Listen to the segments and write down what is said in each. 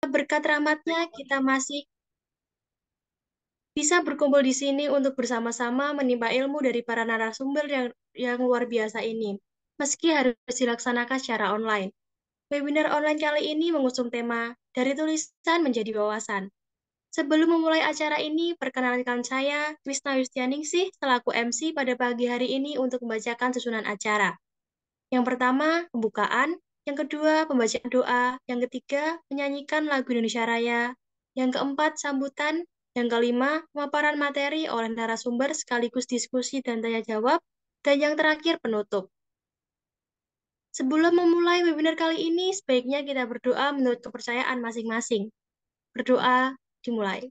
berkat rahmatnya kita masih bisa berkumpul di sini untuk bersama-sama menimba ilmu dari para narasumber yang luar biasa ini, meski harus dilaksanakan secara online. Webinar online kali ini mengusung tema dari tulisan menjadi wawasan. Sebelum memulai acara ini, perkenalkan saya, Krisna Yustianingsih, selaku MC pada pagi hari ini untuk membacakan susunan acara. Yang pertama, pembukaan. Yang kedua, pembacaan doa. Yang ketiga, menyanyikan lagu Indonesia Raya. Yang keempat, sambutan. Yang kelima, pemaparan materi oleh narasumber sekaligus diskusi dan tanya jawab. Dan yang terakhir, penutup. Sebelum memulai webinar kali ini, sebaiknya kita berdoa menurut kepercayaan masing-masing. Berdoa dimulai.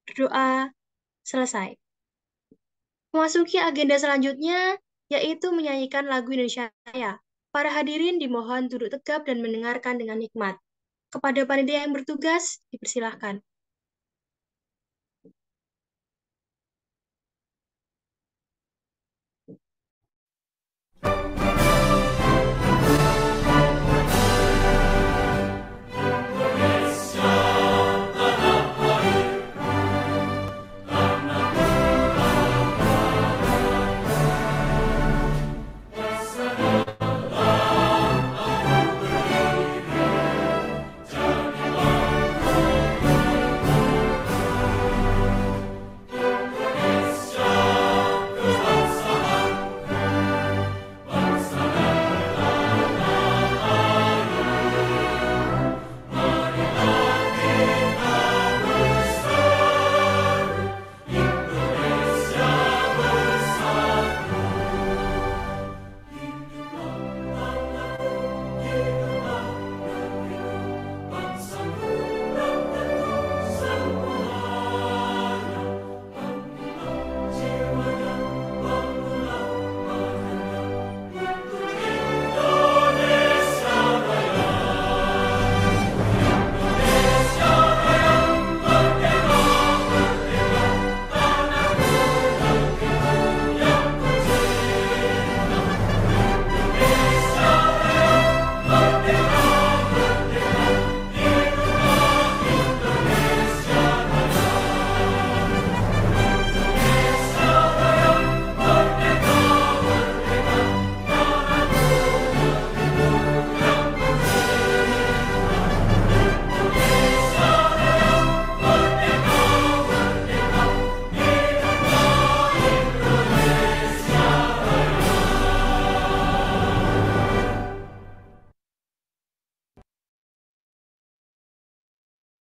Berdoa selesai. Memasuki agenda selanjutnya, yaitu menyanyikan lagu Indonesia Raya. Para hadirin dimohon duduk tegap dan mendengarkan dengan nikmat. Kepada panitia yang bertugas, dipersilahkan.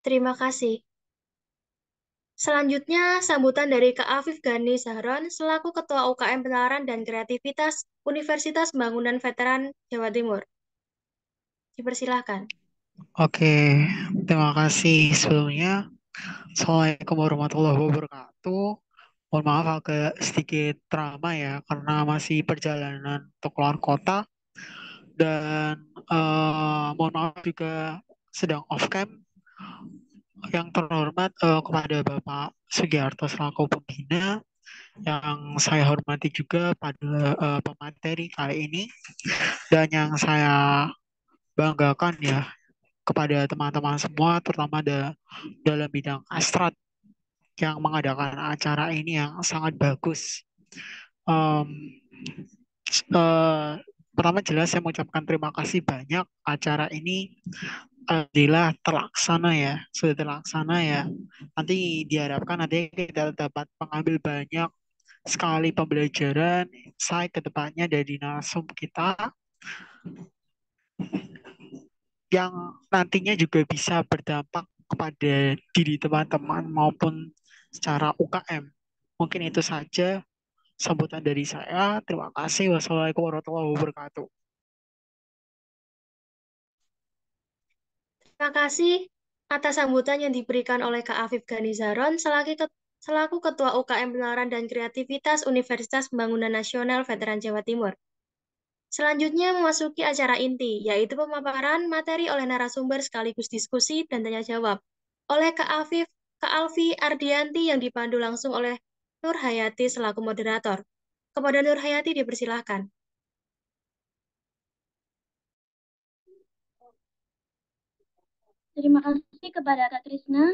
Terima kasih. Selanjutnya, sambutan dari Kak Afif Gani Zahron selaku Ketua UKM Penalaran dan Kreativitas Universitas Pembangunan Veteran Jawa Timur. Dipersilahkan. Oke, terima kasih sebelumnya. Assalamualaikum warahmatullahi wabarakatuh. Mohon maaf agak sedikit drama ya, karena masih perjalanan untuk keluar kota. Dan mohon maaf juga sedang off cam. Yang terhormat kepada Bapak Sugiarto selaku pembina, yang saya hormati juga pada pemateri kali ini, dan yang saya banggakan ya kepada teman-teman semua, terutama dalam bidang astrat yang mengadakan acara ini yang sangat bagus. Em, eh, Pertama jelas saya mengucapkan terima kasih banyak, acara ini adalah terlaksana ya, sudah terlaksana ya. Nanti diharapkan nanti kita dapat mengambil banyak sekali pembelajaran saya ke depannya dari narasum kita yang nantinya juga bisa berdampak kepada diri teman-teman maupun secara UKM. Mungkin itu saja sambutan dari saya. Terima kasih. Wassalamualaikum warahmatullahi wabarakatuh. Terima kasih atas sambutan yang diberikan oleh Kak Afif Gani Zahron selaku Ketua UKM Penalaran dan Kreativitas Universitas Pembangunan Nasional Veteran Jawa Timur. Selanjutnya memasuki acara inti, yaitu pemaparan materi oleh narasumber sekaligus diskusi dan tanya jawab oleh Kak Alfi Ardianti yang dipandu langsung oleh Nur Hayati selaku moderator. Kepada Nur Hayati dipersilahkan. Terima kasih kepada Kak Krisna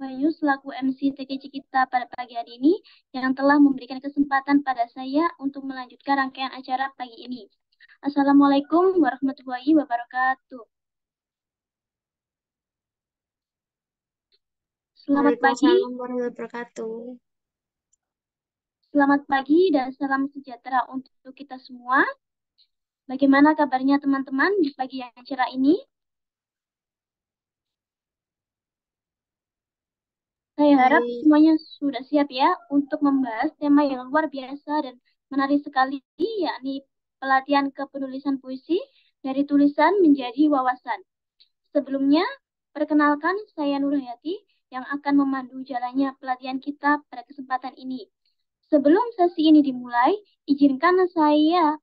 Bayu selaku MC TKJ kita pada pagi hari ini yang telah memberikan kesempatan pada saya untuk melanjutkan rangkaian acara pagi ini. Assalamualaikum warahmatullahi wabarakatuh. Selamat pagi, Waalaikumsalam warahmatullahi wabarakatuh. selamat pagi dan salam sejahtera untuk kita semua. Bagaimana kabarnya teman-teman di pagi yang cerah ini? Saya harap Baik, semuanya sudah siap ya untuk membahas tema yang luar biasa dan menarik sekali, yakni pelatihan kepenulisan puisi dari tulisan menjadi wawasan. Sebelumnya, perkenalkan saya Nur Hayati yang akan memandu jalannya pelatihan kita pada kesempatan ini. Sebelum sesi ini dimulai, izinkan saya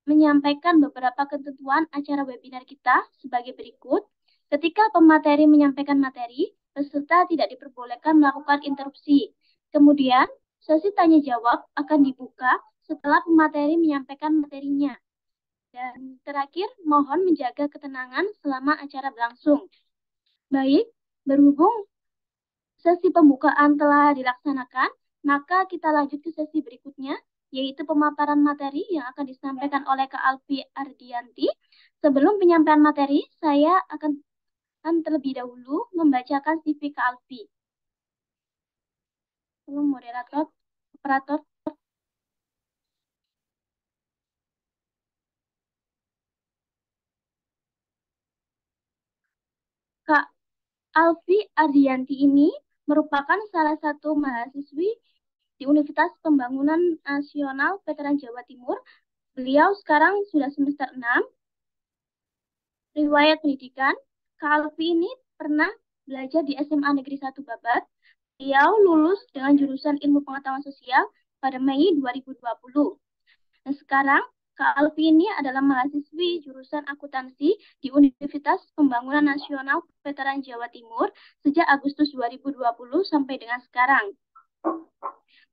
menyampaikan beberapa ketentuan acara webinar kita sebagai berikut. Ketika pemateri menyampaikan materi, peserta tidak diperbolehkan melakukan interupsi. Kemudian, sesi tanya jawab akan dibuka setelah pemateri menyampaikan materinya. Dan terakhir, mohon menjaga ketenangan selama acara berlangsung. Baik, berhubung sesi pembukaan telah dilaksanakan, maka kita lanjut ke sesi berikutnya, yaitu pemaparan materi yang akan disampaikan oleh Kak Alfi Ardianti. Sebelum penyampaian materi, saya akan terlebih dahulu membacakan CV Kak Alfi. Tolong moderator, operator. Kak Alfi Ardianti ini merupakan salah satu mahasiswi di Universitas Pembangunan Nasional Veteran Jawa Timur. Beliau sekarang sudah semester 6. Riwayat pendidikan, Kak Alfi ini pernah belajar di SMA Negeri 1 Babat. Beliau lulus dengan jurusan Ilmu Pengetahuan Sosial pada Mei 2020. Dan sekarang, Kak Alfi ini adalah mahasiswi jurusan akuntansi di Universitas Pembangunan Nasional Veteran Jawa Timur sejak Agustus 2020 sampai dengan sekarang.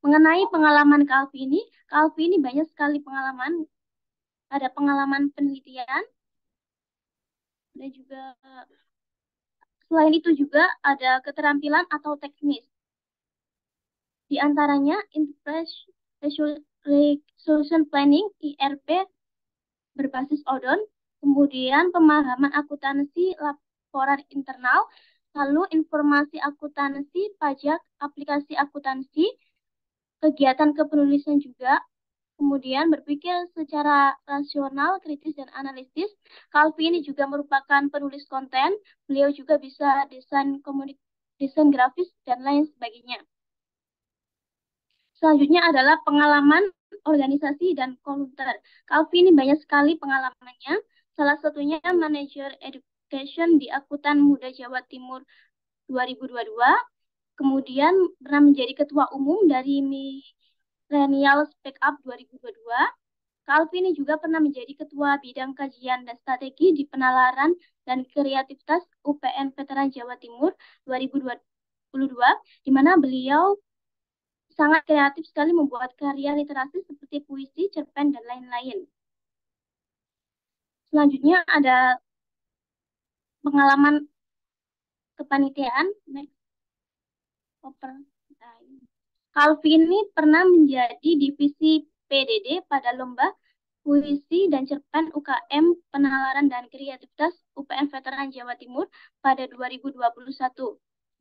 Mengenai pengalaman Kak Alfi ini banyak sekali pengalaman. Ada pengalaman penelitian, dan juga selain itu juga ada keterampilan atau teknis. Di antaranya Enterprise Resolution Planning (IRP) berbasis Odon, kemudian pemahaman akuntansi laporan internal, lalu informasi akuntansi pajak, aplikasi akuntansi, kegiatan kepenulisan juga, kemudian berpikir secara rasional, kritis, dan analitis. Kalvi ini juga merupakan penulis konten, beliau juga bisa desain grafis, dan lain sebagainya. Selanjutnya adalah pengalaman organisasi dan komputer. Kalvi ini banyak sekali pengalamannya, salah satunya manajer education di Akuntan Muda Jawa Timur 2022, kemudian pernah menjadi ketua umum dari Millennial Speak Up 2022. Kalvi ini juga pernah menjadi ketua bidang kajian dan strategi di penalaran dan kreativitas UPN Veteran Jawa Timur 2022, di mana beliau sangat kreatif sekali membuat karya literasi seperti puisi, cerpen, dan lain-lain. Selanjutnya ada pengalaman kepanitiaan. Kalvi ini pernah menjadi divisi PDD pada lomba puisi dan cerpen UKM Penalaran dan Kreativitas UPN Veteran Jawa Timur pada 2021.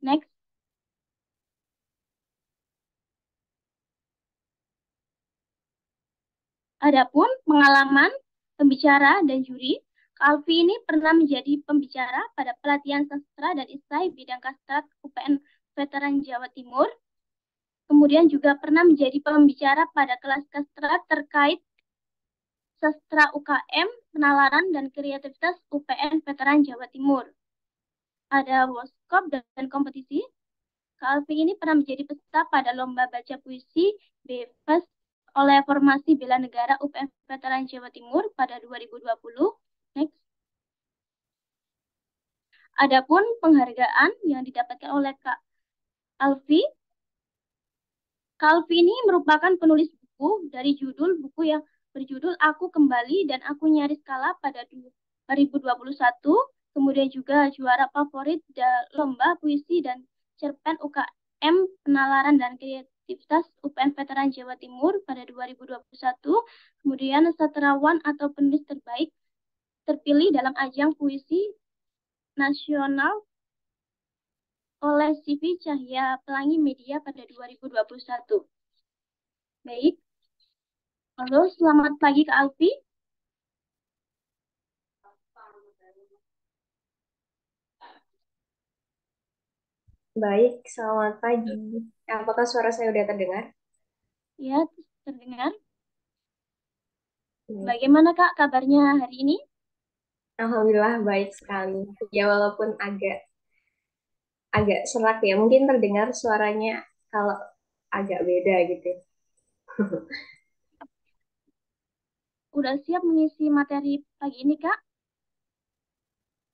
Next. Adapun pengalaman pembicara dan juri, Kalvi ini pernah menjadi pembicara pada pelatihan sastra dan esai bidang kastrat UPN Veteran Jawa Timur. Kemudian juga pernah menjadi pembicara pada kelas kastrat terkait sastra UKM, penalaran dan kreativitas UPN Veteran Jawa Timur. Ada workshop dan kompetisi. Kalvi ini pernah menjadi peserta pada lomba baca puisi bebas oleh Formasi Bela Negara UPN Veteran Jawa Timur pada 2020. Next. Adapun penghargaan yang didapatkan oleh Kak Alfi, Kalvi ini merupakan penulis buku dari judul buku yang berjudul Aku Kembali dan Aku Nyaris Kalah pada 2021. Kemudian juga juara favorit lomba puisi dan cerpen UKM Penalaran dan Kreativitas UPN Veteran Jawa Timur pada 2021. Kemudian sastrawan atau penulis terbaik terpilih dalam ajang puisi nasional oleh CV Cahya Pelangi Media pada 2021. Baik, halo, selamat pagi Kak Alfi. Baik, selamat pagi. Apakah suara saya sudah terdengar? Ya, terdengar. Baik. Bagaimana Kak kabarnya hari ini? Alhamdulillah baik sekali. Ya walaupun agak serak ya, mungkin terdengar suaranya kalau agak beda gitu. Udah siap mengisi materi pagi ini Kak?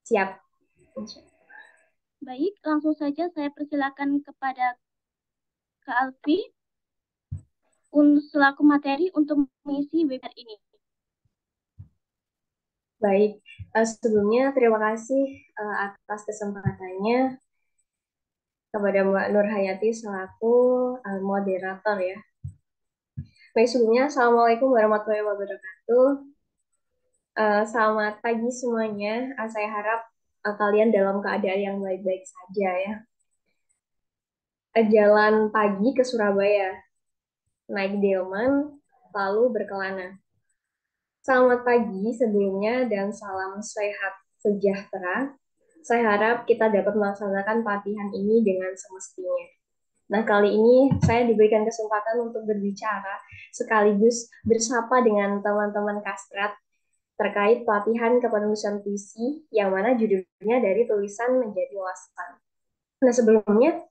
Siap. Baik, langsung saja saya persilakan kepada Kak Alfi selaku materi untuk mengisi webinar ini. Baik, sebelumnya terima kasih atas kesempatannya kepada Mbak Nur Hayati selaku moderator ya. Baik, sebelumnya Assalamualaikum warahmatullahi wabarakatuh. Selamat pagi semuanya. Saya harap kalian dalam keadaan yang baik-baik saja ya. Jalan pagi ke Surabaya, naik delman, lalu berkelana. Selamat pagi sebelumnya dan salam sehat sejahtera. Saya harap kita dapat melaksanakan pelatihan ini dengan semestinya. Nah, kali ini saya diberikan kesempatan untuk berbicara sekaligus bersapa dengan teman-teman Kastrat terkait pelatihan kepenulisan puisi yang mana judulnya dari tulisan menjadi wawasan. Nah, sebelumnya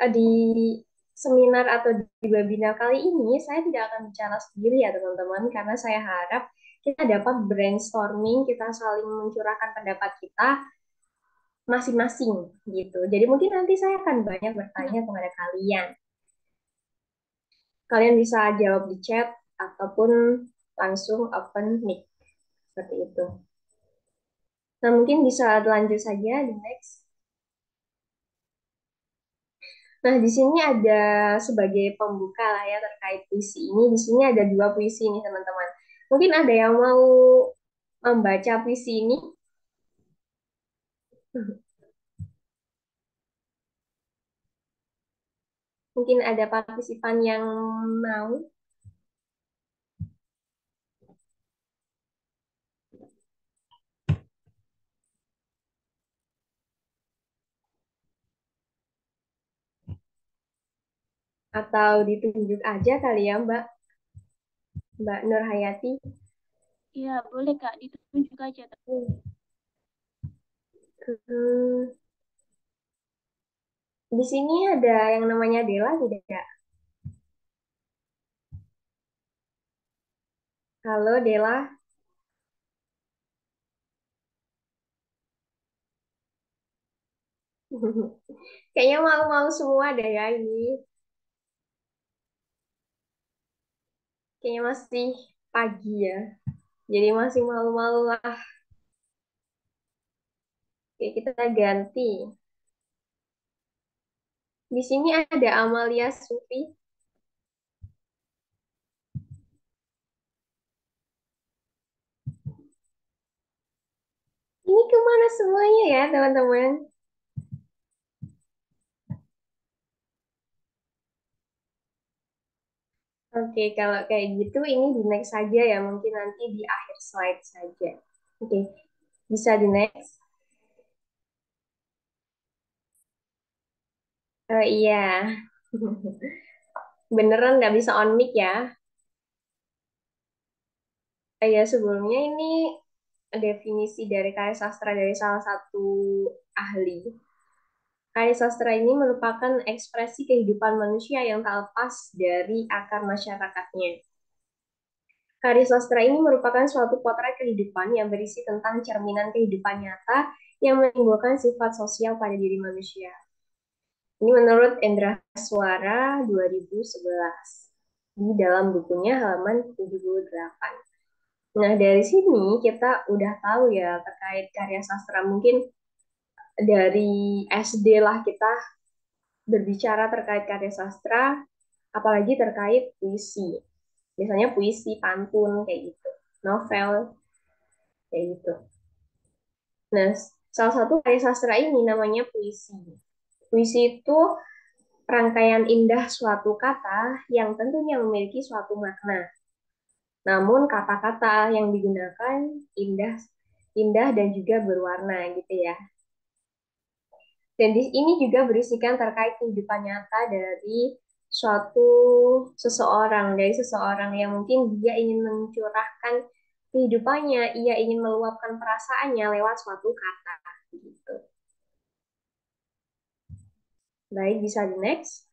di seminar atau di webinar kali ini saya tidak akan bicara sendiri ya teman-teman, karena saya harap kita dapat brainstorming, kita saling mencurahkan pendapat kita masing-masing gitu. Jadi mungkin nanti saya akan banyak bertanya kepada kalian. Kalian bisa jawab di chat ataupun langsung open mic seperti itu. Nah, mungkin bisa lanjut saja di next. Nah, di sini ada sebagai pembuka lah ya terkait puisi ini. Di sini ada dua puisi nih teman-teman. Mungkin ada yang mau membaca puisi ini? Mungkin ada partisipan yang mau. Atau ditunjuk aja kali ya Mbak Nur Hayati. Iya, boleh Kak, ditunjuk aja. Di sini ada yang namanya Dela tidak? Halo Dela. Kayaknya mau-mau semua deh ya ini. Kayaknya masih pagi ya. Jadi masih malu-malu lah. Oke, kita ganti. Di sini ada Amalia Sufi. Ini kemana semuanya ya, teman-teman? Oke, kalau kayak gitu ini di next saja ya. Mungkin nanti di akhir slide saja. Oke, bisa di next. Oh iya. Beneran nggak bisa on mic ya? Ya, sebelumnya ini definisi dari karya sastra dari salah satu ahli. Karya sastra ini merupakan ekspresi kehidupan manusia yang tak lepas dari akar masyarakatnya. Karya sastra ini merupakan suatu potret kehidupan yang berisi tentang cerminan kehidupan nyata yang menimbulkan sifat sosial pada diri manusia. Ini menurut Endra Suara 2011 di dalam bukunya halaman 78. Nah, dari sini kita udah tahu ya terkait karya sastra. Mungkin dari SD lah kita berbicara terkait karya sastra, apalagi terkait puisi. Misalnya puisi, pantun, kayak gitu. Novel, kayak gitu. Nah, salah satu karya sastra ini namanya puisi. Puisi itu rangkaian indah suatu kata yang tentunya memiliki suatu makna. Namun kata-kata yang digunakan indah, indah dan juga berwarna gitu ya. Dan ini juga berisikan terkait kehidupan nyata dari suatu dari seseorang yang mungkin dia ingin mencurahkan kehidupannya, ia ingin meluapkan perasaannya lewat suatu kata gitu. Baik, bisa di next.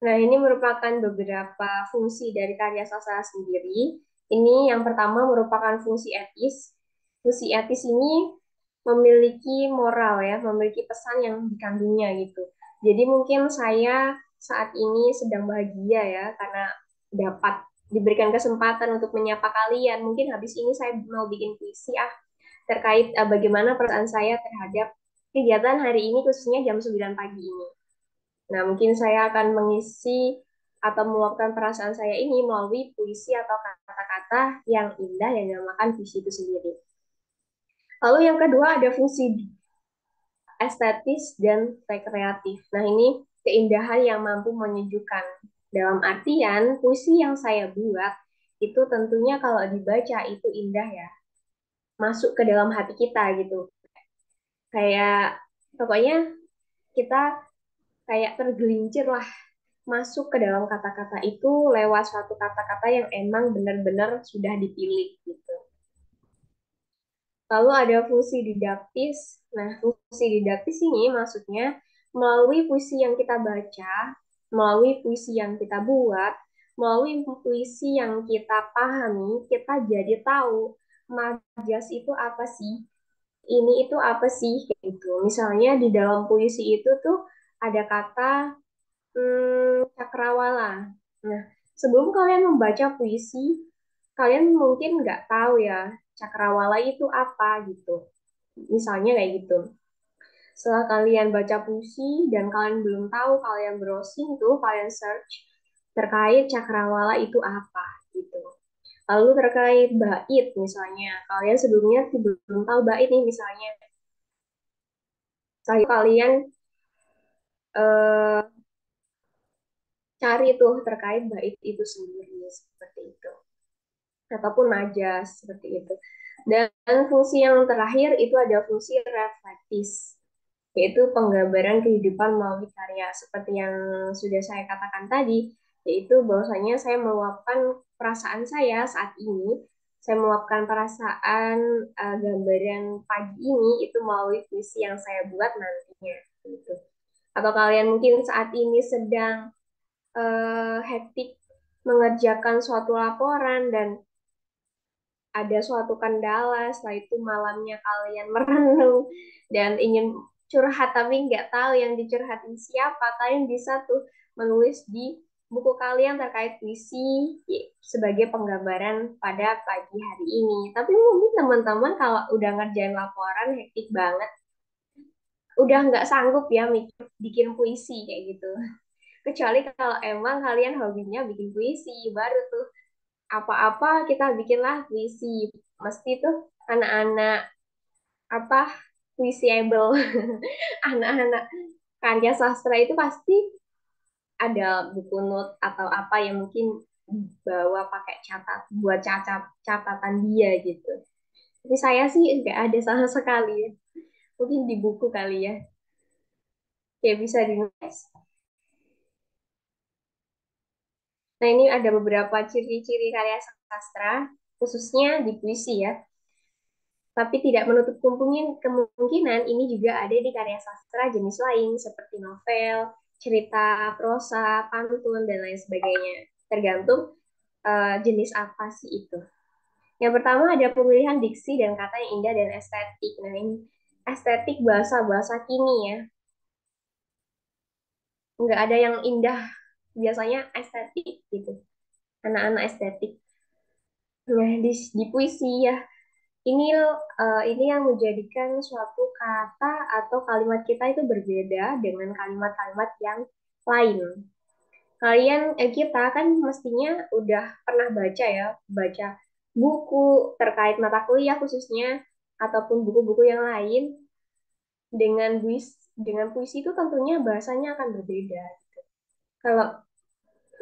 Nah, ini merupakan beberapa fungsi dari karya sastra sendiri. Ini yang pertama merupakan fungsi etis. Fungsi etis ini memiliki moral ya, memiliki pesan yang dikandungnya gitu. Jadi mungkin saya saat ini sedang bahagia ya karena dapat diberikan kesempatan untuk menyapa kalian. Mungkin habis ini saya mau bikin puisi terkait bagaimana perasaan saya terhadap kegiatan hari ini khususnya jam 9 pagi ini. Nah, mungkin saya akan mengisi atau meluapkan perasaan saya ini melalui puisi atau kata-kata yang indah yang dinamakan puisi itu sendiri. Lalu yang kedua ada fungsi estetis dan rekreatif. Nah, ini keindahan yang mampu menyejukkan. Dalam artian, puisi yang saya buat itu tentunya kalau dibaca itu indah ya, masuk ke dalam hati kita gitu. Kayak pokoknya kita kayak tergelincir lah masuk ke dalam kata-kata itu lewat suatu kata-kata yang emang benar-benar sudah dipilih gitu. Lalu ada fungsi didaktis. Nah, fungsi didaktis ini maksudnya melalui puisi yang kita baca, melalui puisi yang kita buat, melalui puisi yang kita pahami, kita jadi tahu majas itu apa sih, ini itu apa sih, kayak gitu. Misalnya di dalam puisi itu tuh ada kata cakrawala. Nah, sebelum kalian membaca puisi, kalian mungkin nggak tahu ya cakrawala itu apa gitu. Misalnya kayak gitu. Setelah kalian baca puisi dan kalian belum tahu, kalian browsing tuh, kalian search terkait cakrawala itu apa gitu. Lalu terkait bait misalnya, kalian sebelumnya belum tahu bait nih misalnya. Saya kalian eh, cari tuh terkait bait itu sendiri seperti itu. Ataupun majas seperti itu. Dan fungsi yang terakhir itu ada fungsi reflektis, yaitu penggambaran kehidupan melalui karya. Seperti yang sudah saya katakan tadi, yaitu bahwasanya saya meluapkan perasaan saya saat ini, saya meluapkan perasaan gambaran pagi ini itu melalui puisi yang saya buat nantinya. Gitu. Atau kalian mungkin saat ini sedang hektik mengerjakan suatu laporan dan ada suatu kendala, setelah itu malamnya kalian merenung dan ingin curhat tapi nggak tahu yang dicurhatin siapa, kalian bisa tuh menulis di buku kalian terkait puisi sebagai penggambaran pada pagi hari ini. Tapi mungkin teman-teman kalau udah ngerjain laporan hektik banget, udah nggak sanggup ya bikin puisi kayak gitu. Kecuali kalau emang kalian hobinya bikin puisi, baru tuh apa-apa kita bikinlah puisi. Mesti tuh anak-anak apa puisiable, anak-anak karya sastra itu pasti ada buku note atau apa yang mungkin bawa pakai buat catatan dia gitu. Tapi saya sih nggak ada sama sekali ya. Mungkin di buku kali ya. Ya bisa di next. Nah ini ada beberapa ciri-ciri karya sastra, khususnya di puisi ya. Tapi tidak menutup kemungkinan ini juga ada di karya sastra jenis lain seperti novel, cerita, prosa, pantun, dan lain sebagainya. Tergantung jenis apa sih itu. Yang pertama ada pemilihan diksi dan kata yang indah dan estetik. Nah, ini estetik bahasa-bahasa kini ya. Nggak ada yang indah, biasanya estetik gitu. anak-anak estetik. Nah, di puisi ya, ini yang menjadikan suatu kata atau kalimat kita itu berbeda dengan kalimat-kalimat yang lain. Kita kan mestinya udah pernah baca ya, baca buku terkait mata kuliah khususnya, ataupun buku-buku yang lain dengan puisi itu tentunya bahasanya akan berbeda. Kalau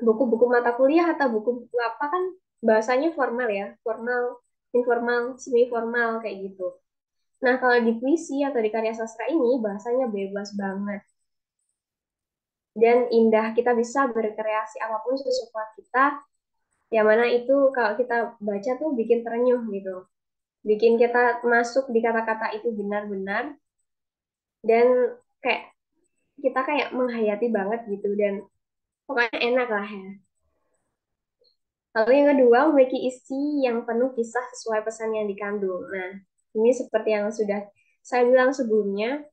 buku-buku mata kuliah atau buku-buku apa kan bahasanya formal ya, formal, informal, semi formal kayak gitu. Nah, kalau di puisi atau di karya sastra ini bahasanya bebas banget dan indah. Kita bisa berkreasi apapun sesuka kita, yang mana itu kalau kita baca tuh bikin terenyuh gitu. Bikin kita masuk di kata-kata itu benar-benar dan kayak kita kayak menghayati banget gitu dan pokoknya enak lah ya. Lalu yang kedua, memiliki isi yang penuh kisah sesuai pesan yang dikandung. Nah, ini seperti yang sudah saya bilang sebelumnya,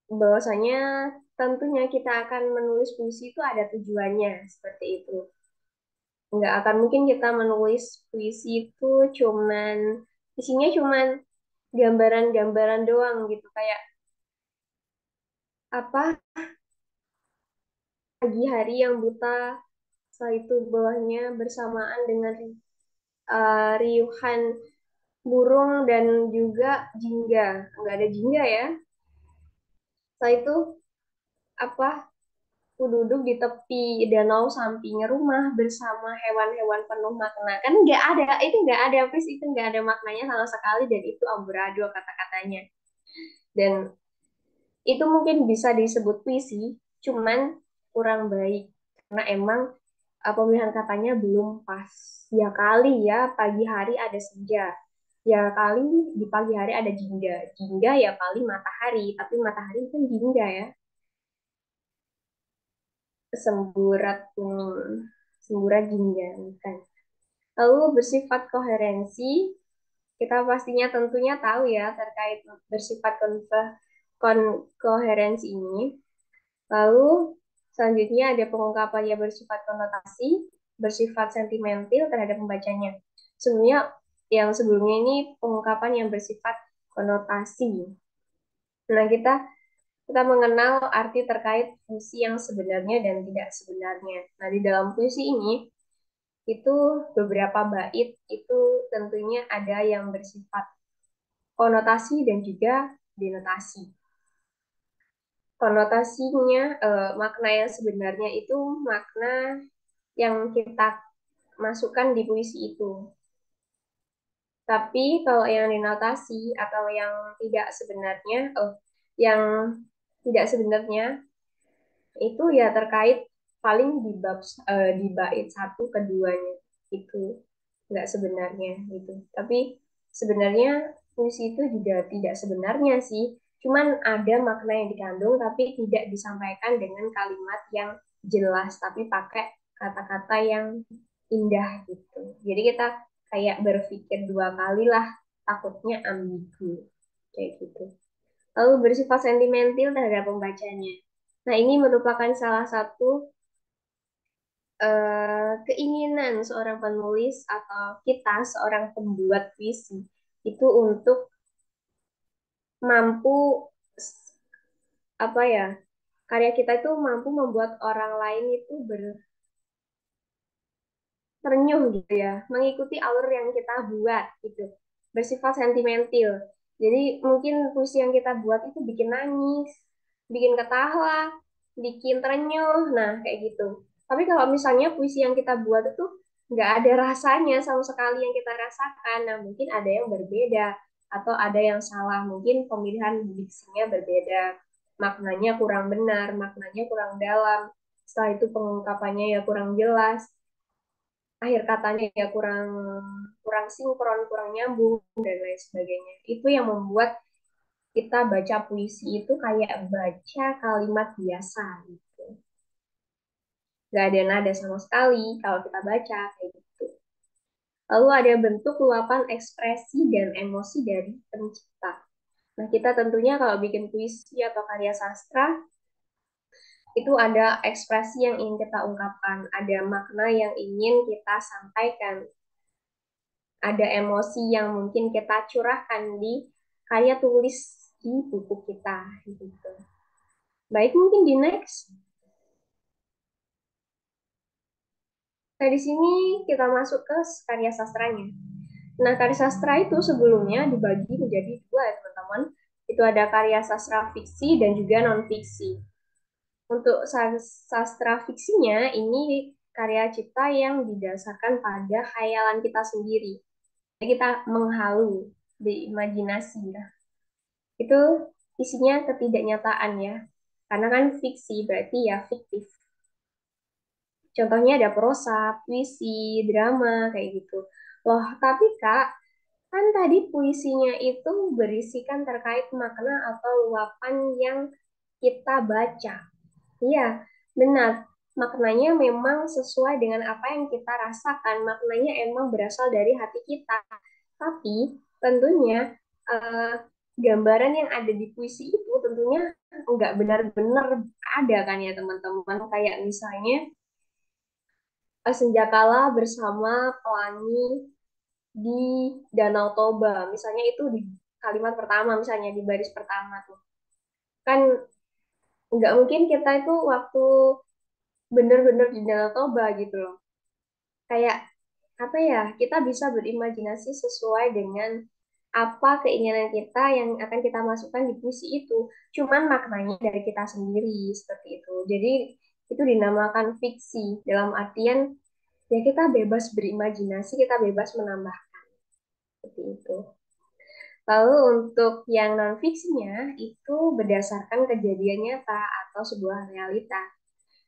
bahwasanya tentunya kita akan menulis puisi itu ada tujuannya, seperti itu. Nggak akan mungkin kita menulis puisi itu cuman, isinya cuman gambaran-gambaran doang gitu, kayak apa, pagi hari yang buta, setelah itu bawahnya bersamaan dengan riuhan burung dan juga jingga. Nggak ada jingga ya. Setelah itu apa? Aku duduk di tepi danau samping rumah bersama hewan-hewan penuh makna. Kan nggak ada, itu nggak ada, please, itu nggak ada maknanya sama sekali dan itu amburadul kata-katanya. Dan itu mungkin bisa disebut puisi, cuman kurang baik karena emang pemilihan katanya belum pas. Ya kali ya pagi hari ada senja, ya kali di pagi hari ada jingga. Jingga ya paling matahari, tapi matahari kan jingga ya. Semburat semburat jingga kan. Lalu bersifat koherensi, kita pastinya tentunya tahu ya terkait bersifat koherensi ini. Lalu selanjutnya ada pengungkapan yang bersifat konotasi, bersifat sentimental terhadap pembacanya. Sebenarnya yang sebelumnya ini pengungkapan yang bersifat konotasi. Nah, kita mengenal arti terkait puisi yang sebenarnya dan tidak sebenarnya. Nah, di dalam puisi ini itu beberapa bait itu tentunya ada yang bersifat konotasi dan juga denotasi. Konotasinya, makna yang sebenarnya itu makna yang kita masukkan di puisi itu. Tapi kalau yang denotasi atau yang tidak sebenarnya, yang tidak sebenarnya itu ya terkait paling di bait satu keduanya itu nggak sebenarnya gitu. Tapi sebenarnya puisi itu juga tidak sebenarnya sih, cuman ada makna yang dikandung tapi tidak disampaikan dengan kalimat yang jelas tapi pakai kata-kata yang indah gitu. Jadi kita kayak berpikir dua kali lah, takutnya ambigu kayak gitu. Lalu bersifat sentimental terhadap pembacanya. Nah, ini merupakan salah satu keinginan seorang penulis atau kita seorang pembuat puisi itu untuk mampu apa ya, karya kita itu mampu membuat orang lain itu terenyuh gitu ya, mengikuti alur yang kita buat gitu, bersifat sentimental. Jadi mungkin puisi yang kita buat itu bikin nangis, bikin ketawa, bikin terenyuh, nah kayak gitu. Tapi kalau misalnya puisi yang kita buat itu nggak ada rasanya sama sekali yang kita rasakan, nah mungkin ada yang berbeda atau ada yang salah, mungkin pemilihan diksinya berbeda, maknanya kurang benar, maknanya kurang dalam, setelah itu pengungkapannya ya kurang jelas, akhir katanya ya kurang kurang sinkron, kurang nyambung dan lain sebagainya. Itu yang membuat kita baca puisi itu kayak baca kalimat biasa gitu. Gak ada nada sama sekali kalau kita baca kayak gitu. Lalu ada bentuk luapan ekspresi dan emosi dari pencipta. Nah, kita tentunya kalau bikin puisi atau karya sastra itu ada ekspresi yang ingin kita ungkapkan, ada makna yang ingin kita sampaikan, ada emosi yang mungkin kita curahkan di karya tulis di buku kita gitu. Baik, mungkin di next. Nah, di sini kita masuk ke karya sastranya. Nah, karya sastra itu sebelumnya dibagi menjadi dua ya teman-teman. Itu ada karya sastra fiksi dan juga non-fiksi. Untuk sastra fiksinya, ini karya cipta yang didasarkan pada khayalan kita sendiri. Kita menghalu, berimajinasi. Ya. Itu isinya ketidaknyataan ya. Karena kan fiksi, berarti ya fiktif. Contohnya ada prosa, puisi, drama, kayak gitu. Loh, tapi Kak, kan tadi puisinya itu berisikan terkait makna atau luapan yang kita baca. Iya, benar. Maknanya memang sesuai dengan apa yang kita rasakan. Maknanya emang berasal dari hati kita. Tapi tentunya eh, gambaran yang ada di puisi itu tentunya nggak benar-benar ada kan ya teman-teman. Kayak misalnya senjakala bersama pelangi di Danau Toba. Misalnya itu di kalimat pertama, misalnya di baris pertama tuh. Kan nggak mungkin kita itu waktu bener-bener di Danau Toba gitu loh. Kayak apa ya, kita bisa berimajinasi sesuai dengan apa keinginan kita yang akan kita masukkan di puisi itu. Cuman maknanya dari kita sendiri seperti itu. Jadi itu dinamakan fiksi dalam artian ya kita bebas berimajinasi, kita bebas menambah seperti itu. Lalu untuk yang non-fiksinya itu berdasarkan kejadian nyata atau sebuah realita.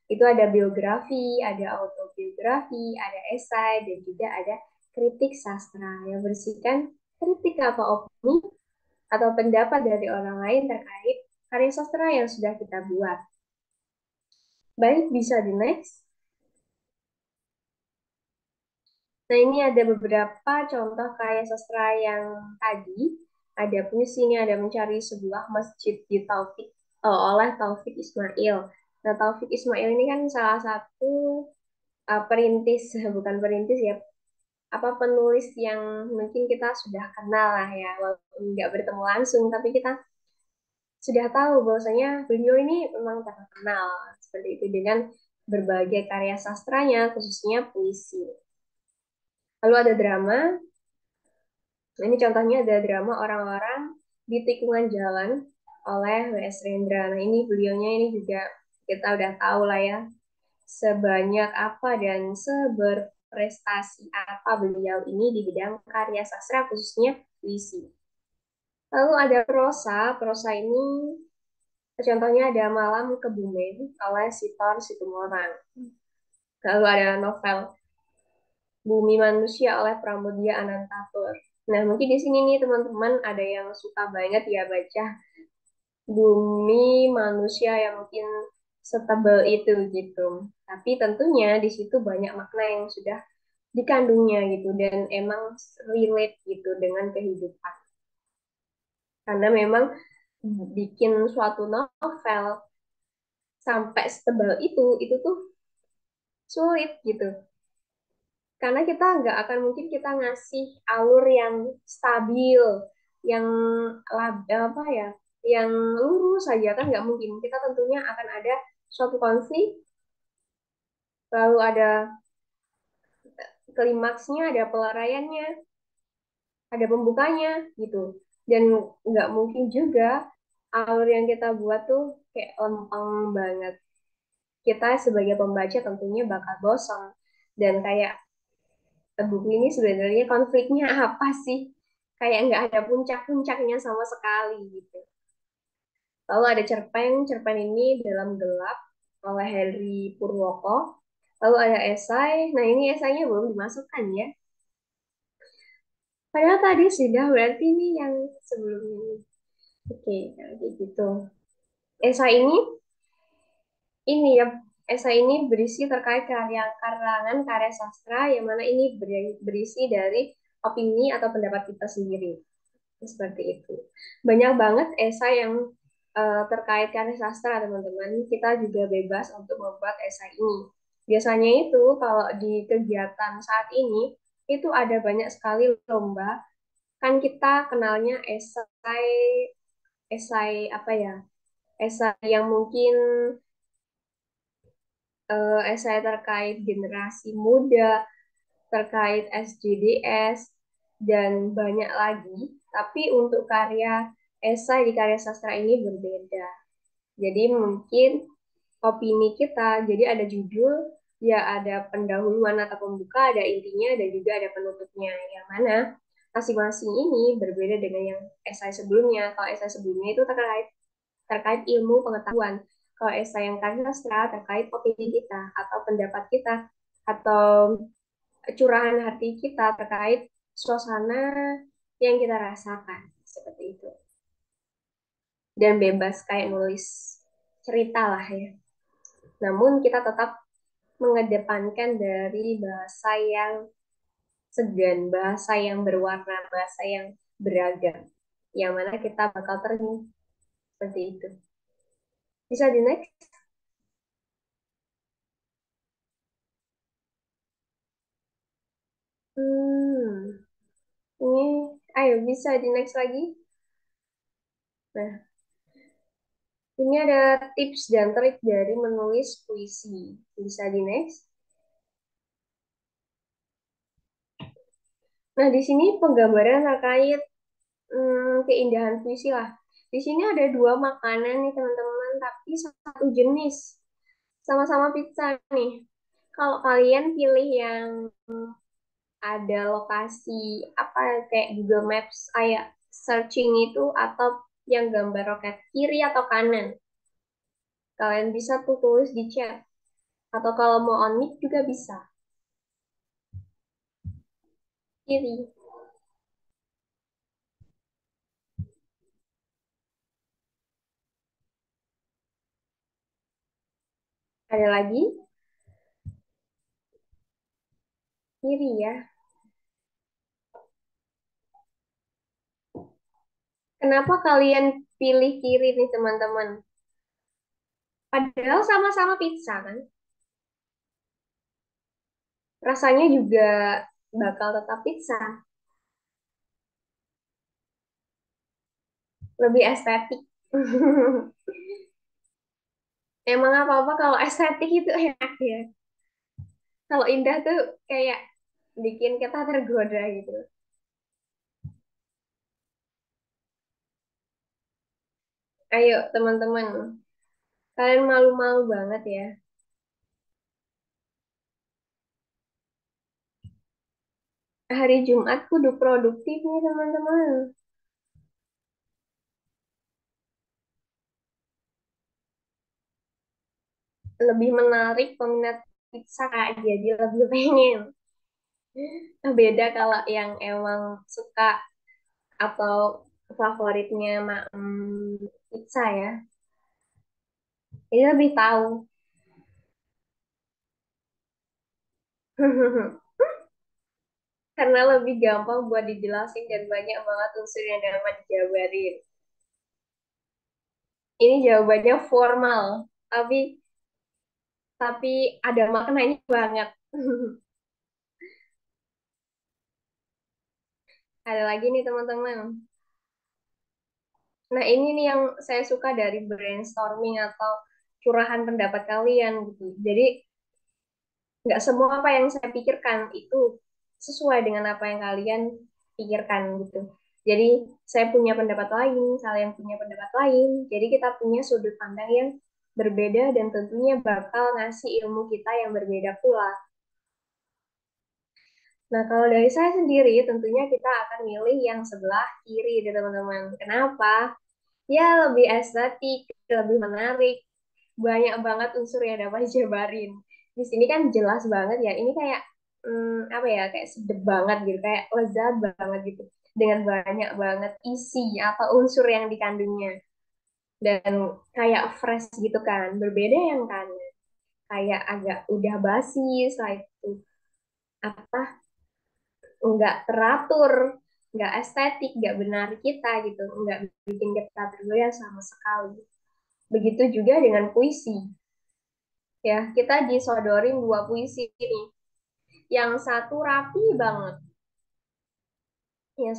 Itu ada biografi, ada autobiografi, ada esai, dan juga ada kritik sastra yang berisikan kritik atau opini atau pendapat dari orang lain terkait karya sastra yang sudah kita buat. Baik, bisa di next. Nah, ini ada beberapa contoh karya sastra yang tadi. Ada puisi ini, ada mencari sebuah masjid di Taufik oleh Taufik Ismail. Nah, Taufik Ismail ini kan salah satu perintis, bukan perintis ya, apa penulis yang mungkin kita sudah kenal lah ya, walaupun nggak bertemu langsung, tapi kita sudah tahu bahwasanya beliau ini memang terkenal seperti itu dengan berbagai karya sastranya, khususnya puisi. Lalu ada drama. Nah, ini contohnya ada drama orang-orang di tikungan jalan oleh W.S. Rendra. Nah, ini beliaunya ini juga kita udah tahu lah ya, sebanyak apa dan seberprestasi apa beliau ini di bidang karya sastra, khususnya puisi. Lalu ada prosa. Prosa ini contohnya ada Malam Kebumen oleh Sitor Situmorang. Lalu ada novel Bumi Manusia oleh Pramudia Anantatur. Nah, mungkin di sini nih teman-teman ada yang suka banget ya baca Bumi Manusia yang mungkin setebal itu gitu. Tapi tentunya di situ banyak makna yang sudah dikandungnya gitu dan emang relate gitu dengan kehidupan. Karena memang bikin suatu novel sampai setebal itu tuh sulit gitu. Karena kita nggak akan mungkin kita ngasih alur yang stabil, yang apa ya, yang lurus saja kan nggak mungkin. Kita tentunya akan ada suatu konflik, lalu ada klimaksnya, ada pelaraiannya, ada pembukanya gitu. Dan nggak mungkin juga alur yang kita buat tuh kayak lempeng banget. Kita sebagai pembaca tentunya bakal bosan dan kayak buku ini sebenarnya konfliknya apa sih? Kayak nggak ada puncak-puncaknya sama sekali gitu. Lalu ada cerpen, cerpen ini Dalam Gelap oleh Henry Purwoko. Lalu ada esai, nah ini esainya belum dimasukkan ya. Padahal tadi sudah, berarti ini yang sebelum ini. Oke, kayak gitu. Esai ini ya, esai ini berisi terkait karya karangan karya sastra yang mana ini berisi dari opini atau pendapat kita sendiri. Seperti itu. Banyak banget esai yang terkait karya sastra, teman-teman, kita juga bebas untuk membuat esai ini. Biasanya itu kalau di kegiatan saat ini, itu ada banyak sekali lomba. Kan kita kenalnya esai, esai apa ya? Esai yang mungkin esai terkait generasi muda, terkait SJDS, dan banyak lagi. Tapi untuk karya esai di karya sastra ini berbeda. Jadi mungkin opini kita, jadi ada judul, ya ada pendahuluan atau pembuka, ada intinya, dan juga ada penutupnya. Yang mana masing-masing ini berbeda dengan yang esai sebelumnya. Kalau esai sebelumnya itu terkait terkait ilmu pengetahuan. Kalau esai yang karya sastra terkait opini kita atau pendapat kita atau curahan hati kita terkait suasana yang kita rasakan seperti itu. Dan bebas kayak nulis cerita lah ya. Namun kita tetap mengedepankan dari bahasa yang segan, bahasa yang berwarna, bahasa yang beragam. Yang mana kita bakal terjun seperti itu. Bisa di next? Hmm, ini, ayo bisa di next lagi. Nah, ini ada tips dan trik dari menulis puisi. Bisa di next. Nah, di sini penggambaran terkait keindahan puisi lah. Di sini ada dua makanan nih teman-teman, tapi satu jenis. Sama-sama pizza nih. Kalau kalian pilih yang ada lokasi apa kayak Google Maps kayak searching itu atau yang gambar roket kiri atau kanan, kalian bisa tuh tulis di chat. Atau kalau mau on mic juga bisa. Kiri. Ada lagi? Kiri ya. Kenapa kalian pilih kiri nih teman-teman? Padahal sama-sama pizza kan? Rasanya juga bakal tetap pizza. Lebih estetik. Emang apa-apa kalau estetik itu enak ya. Kalau indah tuh kayak bikin kita tergoda gitu. Ayo teman-teman, kalian malu-malu banget ya. Hari Jumat kudu produktif nih teman-teman. Lebih menarik peminat pizza Kak, jadi lebih pengen. Beda kalau yang emang suka atau favoritnya pizza ya. Ini lebih tahu. Karena lebih gampang buat dijelasin dan banyak banget unsur yang dapat dijabarin. Ini jawabannya formal, tapi ada maknanya banget. Ada lagi nih teman-teman. Nah ini nih yang saya suka dari brainstorming atau curahan pendapat kalian gitu. Jadi nggak semua apa yang saya pikirkan itu sesuai dengan apa yang kalian pikirkan gitu. Jadi saya punya pendapat lain, kalian punya pendapat lain. Jadi kita punya sudut pandang yang berbeda dan tentunya bakal ngasih ilmu kita yang berbeda pula. Nah, kalau dari saya sendiri, tentunya kita akan milih yang sebelah kiri deh teman-teman. Kenapa? Ya, lebih estetik, lebih menarik, banyak banget unsur yang dapat dijabarin. Di sini kan jelas banget ya, ini kayak apa ya, kayak sedep banget gitu, kayak lezat banget gitu, dengan banyak banget isi atau unsur yang dikandungnya. Dan kayak fresh gitu kan, berbeda yang kan, kayak agak udah basi, setelah itu apa, nggak teratur, nggak estetik, nggak benar kita gitu, nggak bikin kita tergoyah sama sekali. Begitu juga dengan puisi. Ya, kita disodorin dua puisi ini. Yang satu rapi banget. Yang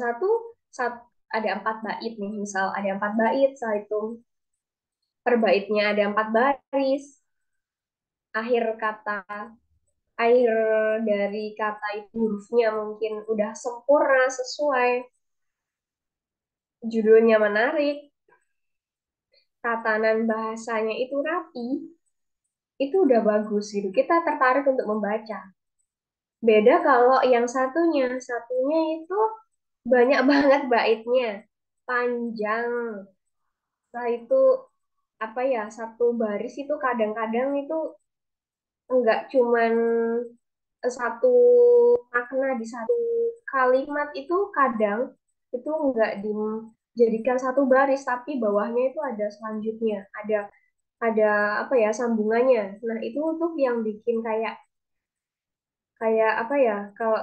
ada 4 bait nih, misal ada 4 bait, setelah itu per baitnya ada 4 baris. Akhir kata, akhir dari kata itu hurufnya mungkin udah sempurna sesuai, judulnya menarik, tatanan bahasanya itu rapi, itu udah bagus gitu. Kita tertarik untuk membaca. Beda kalau yang satunya itu banyak banget baitnya, panjang. Setelah itu apa ya, satu baris itu kadang-kadang itu enggak cuman satu makna di satu kalimat, itu kadang itu enggak dijadikan satu baris, tapi bawahnya itu ada selanjutnya, ada apa ya, sambungannya. Nah, itu tuh yang bikin kayak kayak apa ya, kalau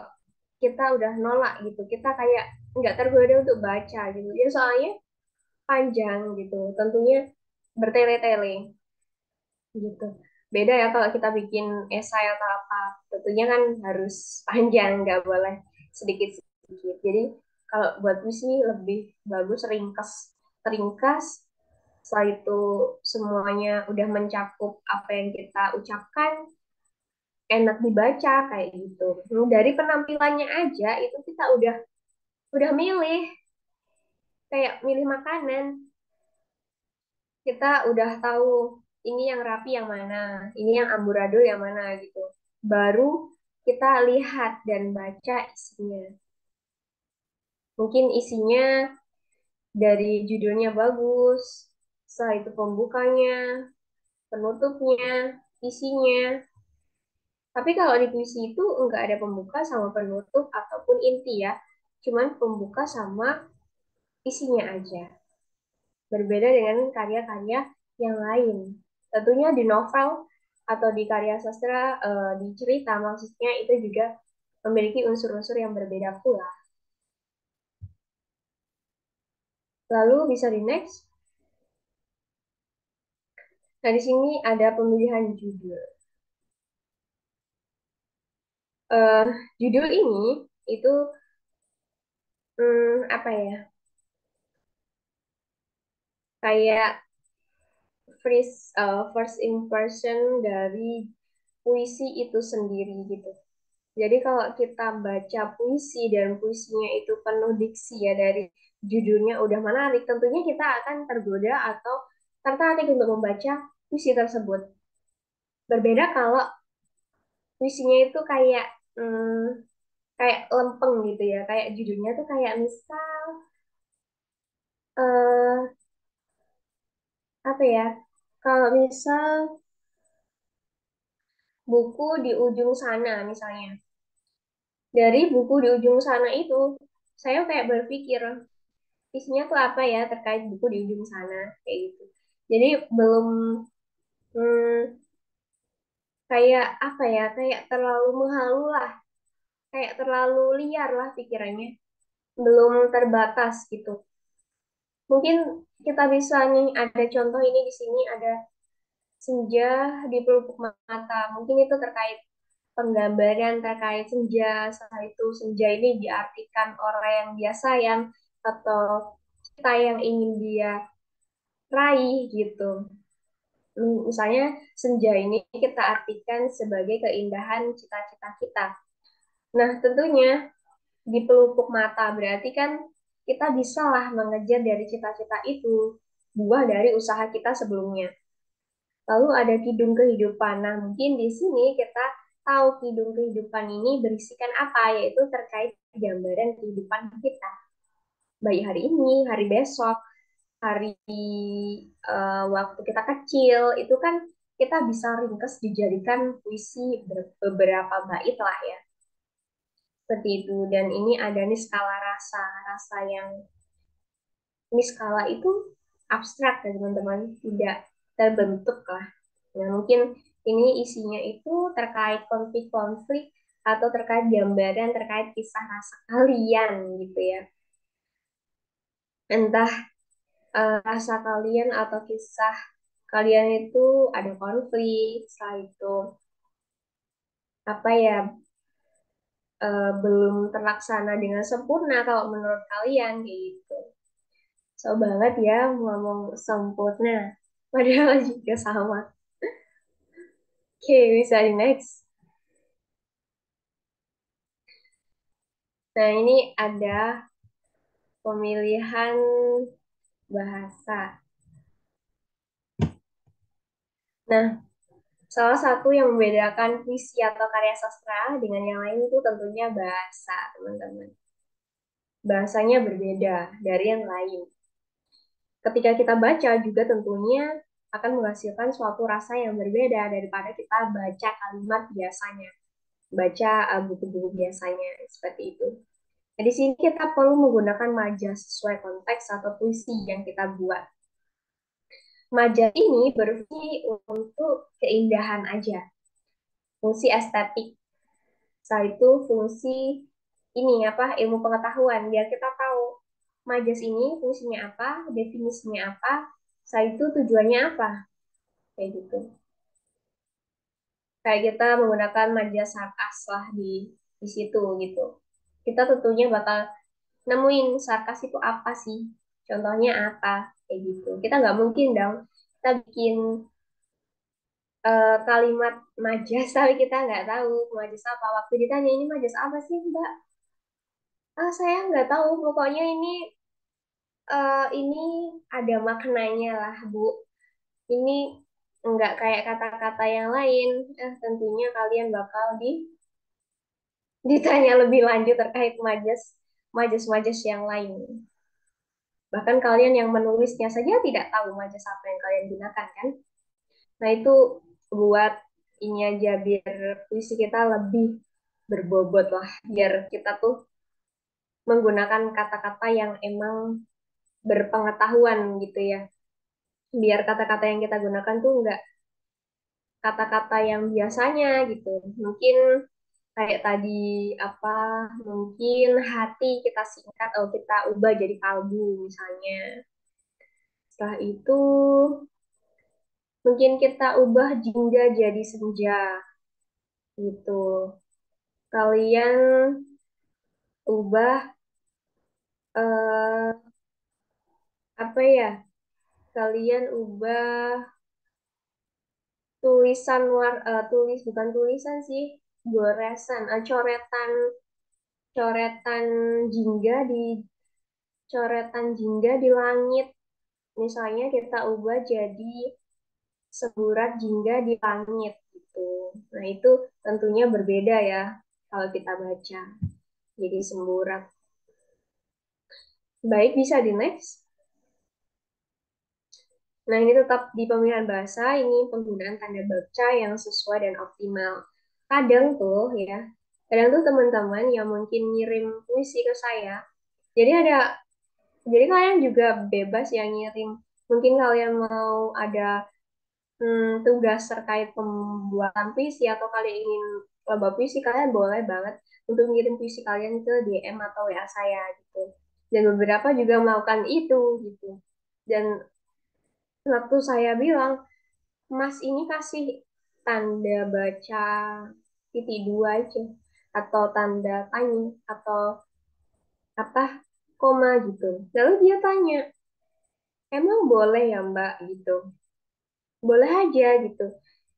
kita udah nolak gitu, kita kayak nggak tergoda untuk baca gitu ya, soalnya panjang gitu, tentunya bertele-tele gitu. Beda ya kalau kita bikin esai atau apa, tentunya kan harus panjang, nggak boleh sedikit-sedikit. Jadi kalau buat puisi lebih bagus ringkas, ringkas. Setelah itu semuanya udah mencakup apa yang kita ucapkan, enak dibaca kayak gitu. Dari penampilannya aja itu kita udah milih, kayak milih makanan. Kita udah tahu ini yang rapi yang mana, ini yang amburadul yang mana gitu. Baru kita lihat dan baca isinya. Mungkin isinya dari judulnya bagus, setelah itu pembukanya, penutupnya, isinya. Tapi kalau di puisi itu enggak ada pembuka sama penutup ataupun inti ya. Cuman pembuka sama isinya aja. Berbeda dengan karya-karya yang lain. Tentunya di novel atau di karya sastra, di cerita maksudnya, itu juga memiliki unsur-unsur yang berbeda pula. Lalu bisa di next. Nah, di sini ada pemilihan judul. Eh, Judul ini itu apa ya? Kayak first impression dari puisi itu sendiri gitu. Jadi kalau kita baca puisi dan puisinya itu penuh diksi ya, dari judulnya udah menarik, tentunya kita akan tergoda atau tertarik untuk membaca puisi tersebut. Berbeda kalau puisinya itu kayak kayak lempeng gitu ya, kayak judulnya tuh kayak misal eh apa ya? Kalau misal buku di ujung sana misalnya. Dari buku di ujung sana itu saya kayak berpikir isinya tuh apa ya terkait buku di ujung sana kayak gitu. Jadi belum hmm, kayak apa ya, kayak terlalu menghalu lah, kayak terlalu liar lah pikirannya, belum terbatas gitu. Mungkin kita bisa nih, ada contoh ini di sini ada senja di pelupuk mata. Mungkin itu terkait penggambaran terkait senja. Setelah itu senja ini diartikan orang yang dia sayang atau kita yang ingin dia raih gitu. Misalnya senja ini kita artikan sebagai keindahan cita-cita kita. Nah, tentunya di pelupuk mata berarti kan kita bisalah mengejar dari cita-cita itu, buah dari usaha kita sebelumnya. Lalu ada kidung kehidupan. Nah, mungkin di sini kita tahu kidung kehidupan ini berisikan apa, yaitu terkait gambaran kehidupan kita. Baik hari ini, hari besok, hari waktu kita kecil, itu kan kita bisa ringkas dijadikan puisi beberapa bait lah ya. Seperti itu. Dan ini ada nih skala rasa, rasa yang ini skala itu abstrak ya teman-teman, tidak terbentuk lah. Nah, mungkin ini isinya itu terkait konflik-konflik atau terkait gambaran terkait kisah rasa kalian gitu ya. Entah rasa kalian atau kisah kalian itu ada konflik, setelah itu apa ya belum terlaksana dengan sempurna kalau menurut kalian kayak gitu. So banget ya ngomong sempurna, padahal juga sama. Oke, bisa di next. Nah, ini ada pemilihan bahasa. Nah, salah satu yang membedakan puisi atau karya sastra dengan yang lain itu tentunya bahasa, teman-teman. Bahasanya berbeda dari yang lain. Ketika kita baca juga tentunya akan menghasilkan suatu rasa yang berbeda daripada kita baca kalimat biasanya, baca buku-buku biasanya, seperti itu. Nah, di sini kita perlu menggunakan majas sesuai konteks atau puisi yang kita buat. Majas ini berfungsi untuk keindahan aja, fungsi estetik. Setelah itu fungsi ini apa ilmu pengetahuan biar kita tahu majas ini fungsinya apa, definisinya apa, setelah itu tujuannya apa, kayak gitu. Kayak kita menggunakan majas sarkas lah di situ gitu. Kita tentunya bakal nemuin sarkas itu apa sih, contohnya apa, kayak gitu. Kita nggak mungkin dong kita bikin kalimat majas tapi kita nggak tahu majas apa. Waktu ditanya ini majas apa sih Mbak, saya nggak tahu pokoknya ini ada maknanya lah Bu, ini nggak kayak kata-kata yang lain. Tentunya kalian bakal ditanya lebih lanjut terkait majas yang lain. Bahkan kalian yang menulisnya saja tidak tahu majas apa yang kalian gunakan kan. Nah itu buat ini aja biar puisi kita lebih berbobot lah, biar kita tuh menggunakan kata-kata yang emang berpengetahuan gitu ya. Biar kata-kata yang kita gunakan tuh enggak kata-kata yang biasanya gitu. Mungkin kayak tadi apa, mungkin hati kita singkat atau kita ubah jadi kalbu misalnya. Setelah itu mungkin kita ubah jingga jadi senja gitu. Kalian ubah eh, apa ya? Kalian ubah tulis bukan tulisan sih, goresan, coretan jingga di coretan jingga di langit. Misalnya kita ubah jadi semburat jingga di langit gitu. Nah, itu tentunya berbeda ya kalau kita baca. Jadi semburat. Baik, bisa di next. Nah, ini tetap di pemilihan bahasa, ini penggunaan tanda baca yang sesuai dan optimal. Kadang tuh ya, kadang tuh teman-teman yang mungkin ngirim puisi ke saya, jadi jadi kalian juga bebas ya ngirim. Mungkin kalian mau ada tugas terkait pembuatan puisi atau kalian ingin lomba puisi, kalian boleh banget untuk ngirim puisi kalian ke DM atau WA saya gitu. Dan beberapa juga melakukan itu gitu. Dan waktu saya bilang, Mas ini kasih tanda baca titik dua aja, atau tanda tanya, atau apa, koma gitu. Lalu dia tanya, emang boleh ya Mbak gitu? Boleh aja gitu.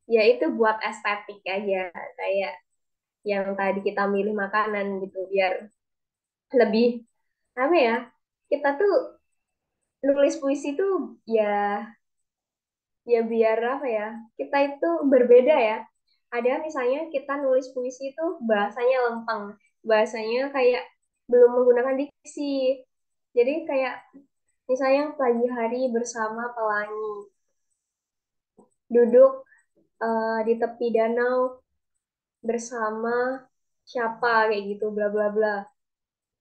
Ya itu buat estetik aja, kayak yang tadi kita milih makanan gitu, biar lebih, apa ya, kita tuh nulis puisi tuh ya ya biar apa ya, kita itu berbeda ya. Ada misalnya kita nulis puisi itu bahasanya lempeng, bahasanya kayak belum menggunakan diksi. Jadi kayak misalnya pagi hari bersama pelangi, duduk di tepi danau bersama siapa kayak gitu, bla bla bla.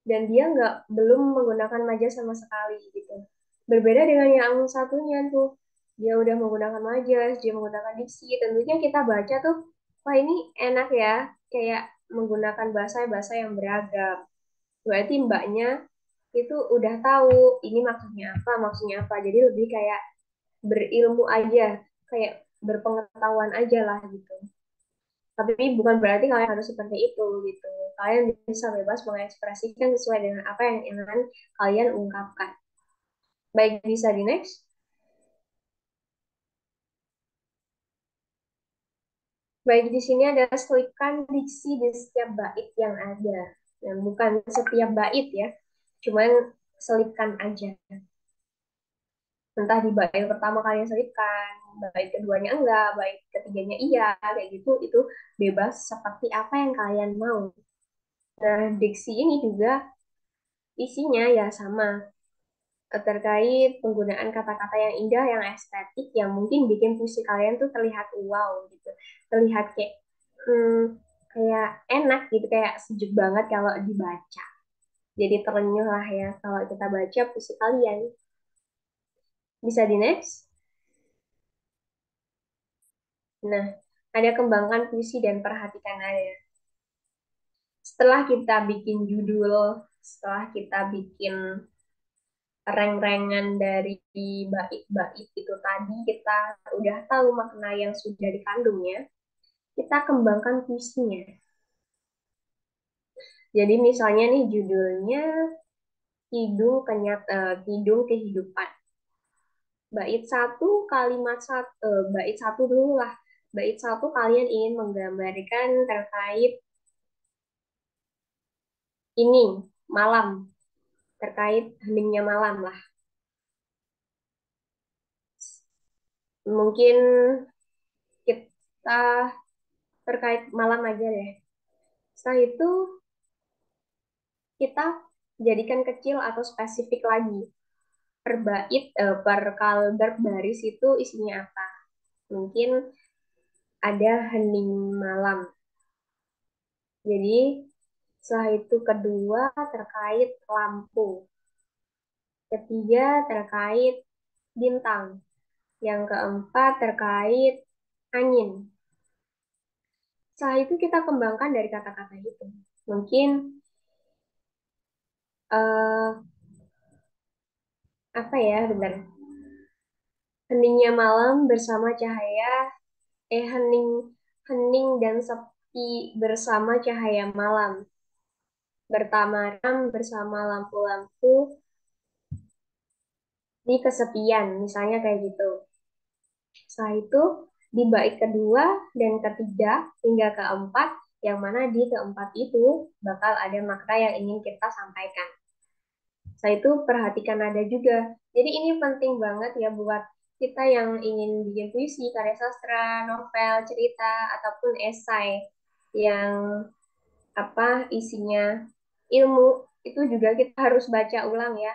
Dan dia nggak belum menggunakan majas sama sekali gitu. Berbeda dengan yang satunya tuh, dia udah menggunakan majas, dia menggunakan diksi. Tentunya kita baca tuh, wah ini enak ya, kayak menggunakan bahasa-bahasa yang beragam. Berarti mbaknya itu udah tahu ini maksudnya apa. Jadi lebih kayak berilmu aja, kayak berpengetahuan aja lah gitu. Tapi bukan berarti kalian harus seperti itu gitu. Kalian bisa bebas mengekspresikan sesuai dengan apa yang ingin kalian ungkapkan. Baik, bisa di next. Baik, di sini ada selipkan diksi di setiap bait yang ada. Nah, bukan setiap bait ya, cuman selipkan aja. Entah di bait pertama kalian selipkan, bait keduanya enggak, bait ketiganya iya, kayak gitu, itu bebas seperti apa yang kalian mau. Nah, diksi ini juga isinya ya sama, terkait penggunaan kata-kata yang indah, yang estetik, yang mungkin bikin puisi kalian tuh terlihat wow gitu, terlihat kayak kayak enak gitu, kayak sejuk banget kalau dibaca. Jadi terenyuh lah ya kalau kita baca puisi kalian. Bisa di next. Nah, ada kembangkan puisi dan perhatikan nada. Setelah kita bikin judul, setelah kita bikin reng-rengan dari bait-bait itu tadi, kita udah tahu makna yang sudah dikandungnya, kita kembangkan puisinya. Jadi misalnya nih judulnya Kidung Kehidupan. Bait satu, bait satu dulu lah. Bait satu kalian ingin menggambarkan terkait ini, malam, terkait heningnya malam lah. Mungkin kita terkait malam aja deh. Setelah itu kita jadikan kecil atau spesifik lagi. Per bait, per kaliber baris itu isinya apa? Mungkin ada hening malam. Jadi setelah itu kedua terkait lampu. Ketiga terkait bintang. Yang keempat terkait angin. Setelah itu kita kembangkan dari kata-kata itu. Mungkin eh, apa ya, benar. Heningnya malam bersama cahaya, hening hening dan sepi bersama cahaya malam. Bertamaram bersama lampu-lampu di kesepian, misalnya kayak gitu. Setelah itu, di bait kedua dan ketiga hingga keempat, yang mana di keempat itu bakal ada makna yang ingin kita sampaikan. Setelah itu, perhatikan nada juga. Jadi ini penting banget ya buat kita yang ingin bikin puisi, karya sastra, novel, cerita, ataupun esai yang apa isinya ilmu, itu juga kita harus baca ulang ya,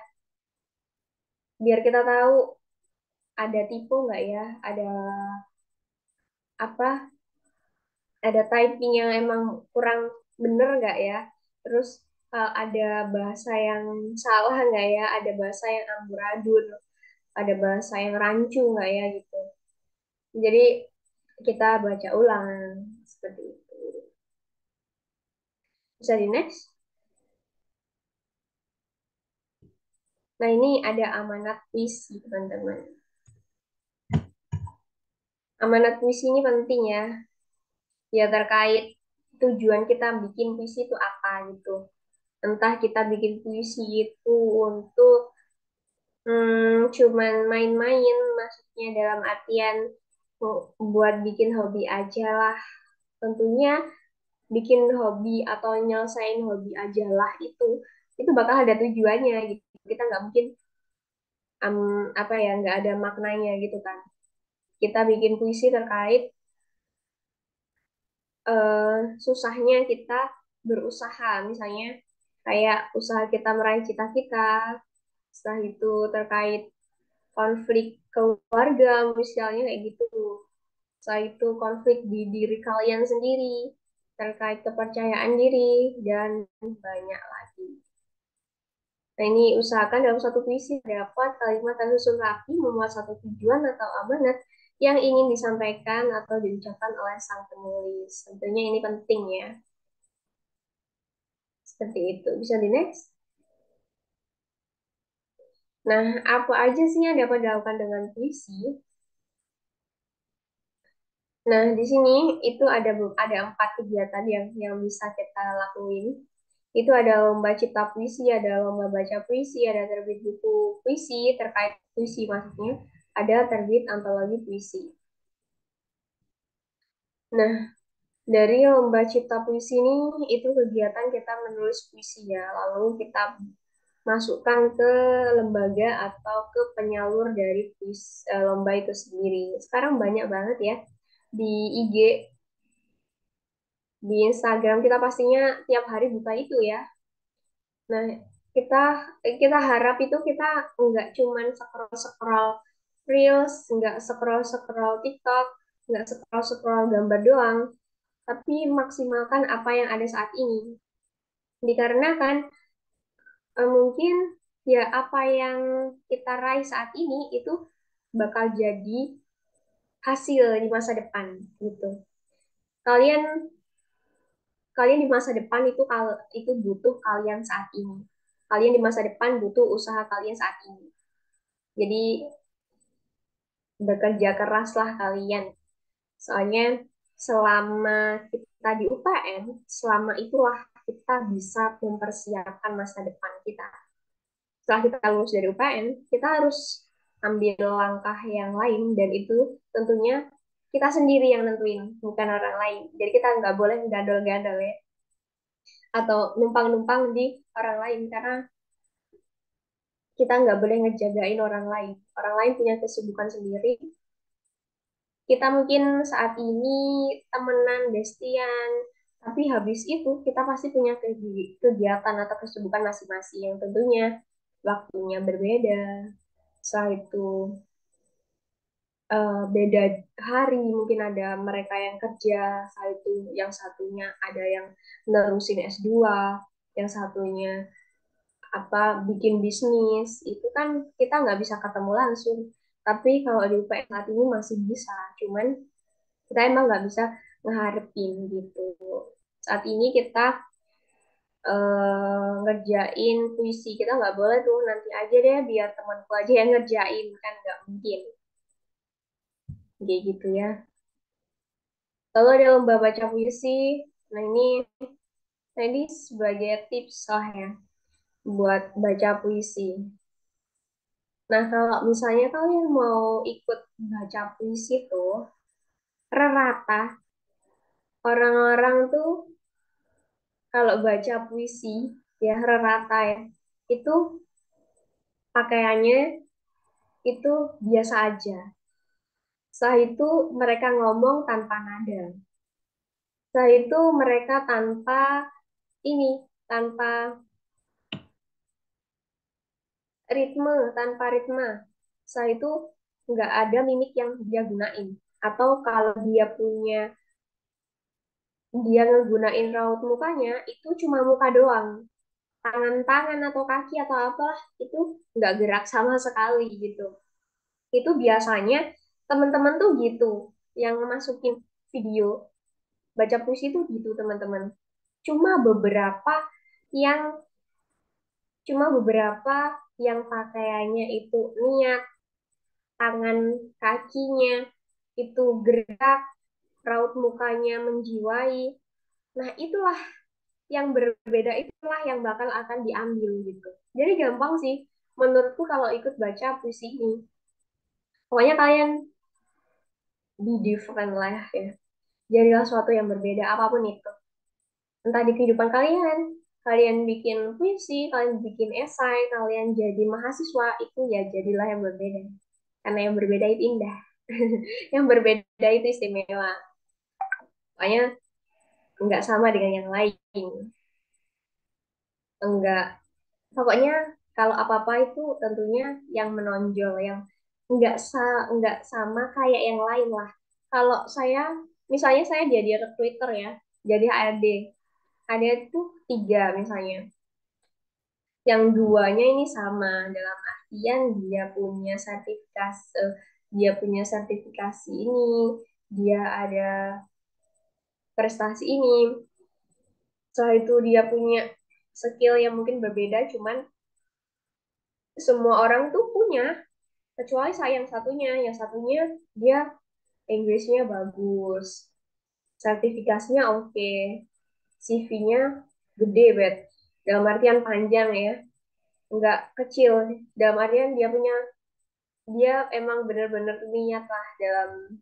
biar kita tahu ada tipe nggak ya, apa ada typing yang emang kurang bener nggak ya, terus ada bahasa yang salah nggak ya, ada bahasa yang amburadul, ada bahasa yang rancu nggak ya gitu. Jadi kita baca ulang seperti itu. Bisa di next. Nah, ini ada amanat puisi teman-teman. Amanat puisi ini penting ya, ya terkait tujuan kita bikin puisi itu apa gitu. Entah kita bikin puisi itu untuk cuman main-main, maksudnya dalam artian buat bikin hobi aja lah. Tentunya bikin hobi atau nyelesain hobi aja lah itu bakal ada tujuannya gitu. Kita nggak mungkin apa ya, nggak ada maknanya gitu kan. Kita bikin puisi terkait susahnya kita berusaha, misalnya kayak usaha kita meraih cita-cita. Setelah itu terkait konflik keluarga, misalnya kayak gitu. Setelah itu konflik di diri kalian sendiri, terkait kepercayaan diri, dan banyak lagi. Nah, ini usahakan dalam satu puisi dapat kalimat yang susun rapi, memuat satu tujuan atau amanat yang ingin disampaikan atau diucapkan oleh sang penulis. Tentunya ini penting ya. Seperti itu. Bisa di next. Nah, apa aja sih yang dapat dilakukan dengan puisi? Nah, di sini itu ada 4 kegiatan yang bisa kita lakuin. Itu ada lomba cipta puisi, ada lomba baca puisi, ada terbit buku puisi terkait puisi maksudnya, ada terbit antologi puisi. Nah, dari lomba cipta puisi ini itu kegiatan kita menulis puisi ya, lalu kita masukkan ke lembaga atau ke penyalur dari lomba itu sendiri. Sekarang banyak banget ya di IG, di Instagram kita pastinya tiap hari buka itu ya. Nah, kita kita harap itu kita nggak cuman scroll-scroll Reels, nggak scroll-scroll TikTok, nggak scroll-scroll gambar doang, tapi maksimalkan apa yang ada saat ini. Dikarenakan mungkin ya apa yang kita raih saat ini itu bakal jadi hasil di masa depan gitu. Kalian kalian di masa depan itu butuh kalian saat ini. Kalian di masa depan butuh usaha kalian saat ini. Jadi bekerja keraslah kalian. Soalnya selama kita di UPN, selama itulah kita bisa mempersiapkan masa depan kita. Setelah kita lulus dari UPN, kita harus ambil langkah yang lain dan itu tentunya kita sendiri yang nentuin, bukan orang lain. Jadi kita nggak boleh gadol-gadol ya, atau numpang-numpang di orang lain karena kita nggak boleh ngejagain orang lain. Orang lain punya kesibukan sendiri. Kita mungkin saat ini temenan, bestian, tapi habis itu kita pasti punya kegiatan atau kesibukan masing-masing yang tentunya waktunya berbeda. Setelah itu beda hari, mungkin ada mereka yang kerja, saat itu yang satunya ada yang nerusin S2, yang satunya apa bikin bisnis, itu kan kita nggak bisa ketemu langsung. Tapi kalau di UPN saat ini masih bisa, cuman kita emang nggak bisa ngeharapin gitu. Saat ini kita ngerjain puisi, kita nggak boleh tuh nanti aja deh biar temanku aja yang ngerjain, kan nggak mungkin kayak gitu ya. Lalu ada lomba baca puisi. Nah ini sebagai tips lah ya buat baca puisi. Nah kalau misalnya kalian mau ikut baca puisi tuh rata orang-orang tuh kalau baca puisi ya rata ya itu pakaiannya itu biasa aja. Setelah itu mereka ngomong tanpa nada. Setelah itu mereka ini tanpa tanpa ritme. Setelah itu nggak ada mimik yang dia gunain. Atau kalau dia ngegunain raut mukanya, itu cuma muka doang. Tangan-tangan atau kaki atau apalah, itu nggak gerak sama sekali gitu. Itu biasanya teman-teman tuh gitu, yang masukin video baca puisi tuh gitu teman-teman. Cuma beberapa yang cuma beberapa yang pakaiannya itu niat, tangan kakinya itu gerak, raut mukanya menjiwai. Nah, itulah yang berbeda, itulah yang bakal akan diambil gitu. Jadi gampang sih menurutku kalau ikut baca puisi ini. Pokoknya kalian be different lah ya. Jadilah sesuatu yang berbeda apapun itu. Entah di kehidupan kalian, kalian bikin puisi, kalian bikin esai, kalian jadi mahasiswa, itu ya jadilah yang berbeda. Karena yang berbeda itu indah. Yang berbeda itu istimewa. Pokoknya nggak sama dengan yang lain. Enggak. Pokoknya kalau apa-apa itu tentunya yang menonjol, yang nggak sama kayak yang lain lah. Kalau saya, misalnya saya jadi recruiter ya, jadi HRD. Ada itu 3 misalnya. Yang duanya ini sama dalam artian dia punya sertifikasi ini, dia ada prestasi ini. Setelah itu dia punya skill yang mungkin berbeda, cuman semua orang tuh punya, kecuali saya yang satunya dia Inggrisnya bagus, sertifikasinya oke, CV-nya gede bet, dalam artian panjang ya, nggak kecil, dalam artian dia emang benar-benar niat lah dalam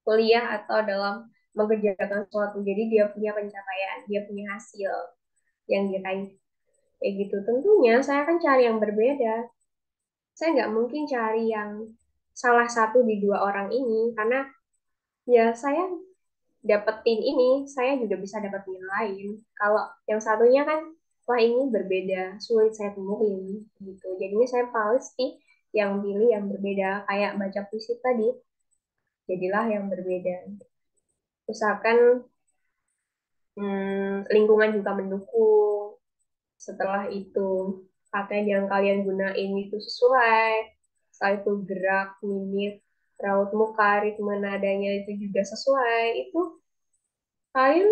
kuliah atau dalam mengerjakan sesuatu. Jadi dia punya pencapaian, dia punya hasil yang diraih. Kayak gitu. Tentunya saya akan cari yang berbeda. Saya nggak mungkin cari yang salah satu di dua orang ini, karena ya saya dapetin ini, saya juga bisa dapetin yang lain. Kalau yang satunya kan, wah ini berbeda, sulit saya temuin gitu. Jadinya saya pasti yang pilih yang berbeda, kayak baca puisi tadi, jadilah yang berbeda. Usahakan lingkungan juga mendukung. Setelah itu pakaian yang kalian gunain itu sesuai. Setelah itu gerak, mimik, raut muka, ritme nadanya itu juga sesuai. Itu kalian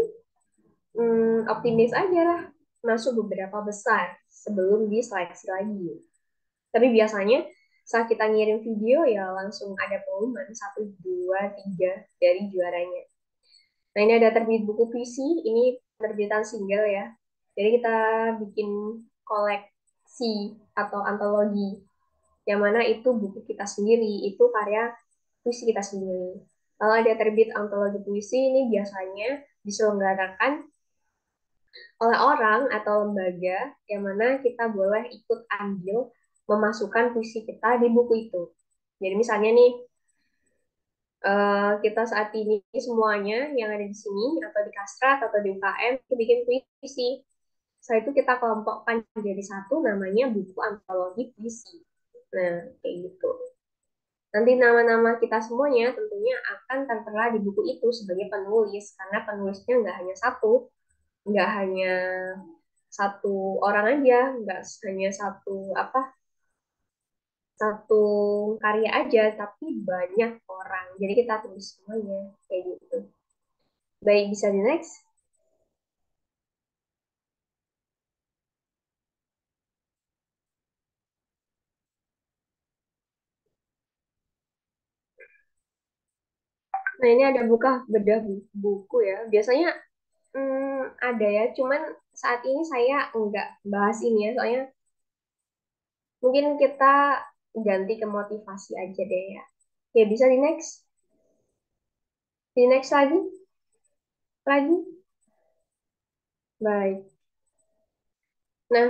optimis aja lah masuk beberapa besar sebelum diseleksi lagi. Tapi biasanya saat kita ngirim video ya langsung ada pengumuman 1, 2, 3 dari juaranya. Nah, ini ada terbit buku puisi, ini penerbitan single ya. Jadi kita bikin koleksi atau antologi, yang mana itu buku kita sendiri, itu karya puisi kita sendiri. Kalau ada terbit antologi puisi, ini biasanya diselenggarakan oleh orang atau lembaga, yang mana kita boleh ikut ambil memasukkan puisi kita di buku itu. Jadi misalnya nih, kita saat ini semuanya yang ada di sini atau di Kastrat atau di UKM itu bikin puisi. Setelah itu kita kelompokkan jadi satu namanya buku antologi puisi. Nah, kayak gitu. Nanti nama-nama kita semuanya tentunya akan tertera di buku itu sebagai penulis, karena penulisnya nggak hanya satu, nggak hanya satu orang aja, nggak hanya satu karya aja, tapi banyak orang. Jadi kita tulis semuanya kayak gitu. Baik, bisa di next. Nah, ini ada buka bedah buku ya. Biasanya ada ya, cuman saat ini saya nggak bahas ini ya, soalnya mungkin kita ganti ke motivasi aja deh ya. Ya, bisa di next. Di next lagi. Lagi. Baik. Nah,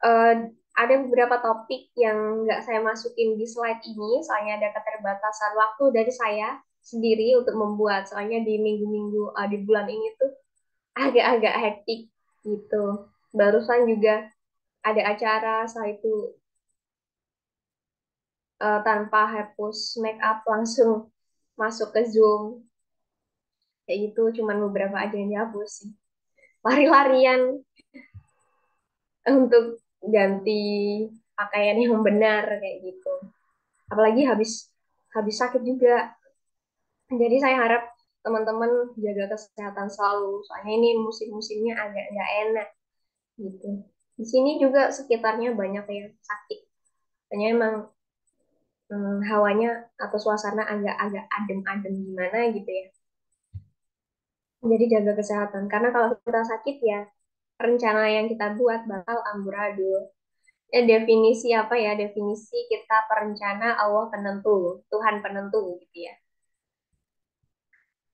eh, ada beberapa topik yang nggak saya masukin di slide ini, soalnya ada keterbatasan waktu dari saya sendiri untuk membuat. Soalnya di minggu-minggu, di bulan ini tuh agak-agak hektik gitu. Barusan juga ada acara, setelah itu tanpa hapus make up langsung masuk ke Zoom. Kayak gitu, cuman beberapa aja yang dihapus sih. Lari-larian untuk ganti pakaian yang benar kayak gitu. Apalagi habis habis sakit juga. Jadi saya harap teman-teman jaga kesehatan selalu. Soalnya ini musim-musimnya agak nggak enak gitu. Di sini juga sekitarnya banyak yang sakit. Hanya emang hawanya atau suasana agak-agak adem-adem gimana gitu ya. Jadi jaga kesehatan. Karena kalau kita sakit ya rencana yang kita buat bakal amburadul. Definisi apa ya? Definisi kita perencana, Allah penentu, Tuhan penentu gitu ya.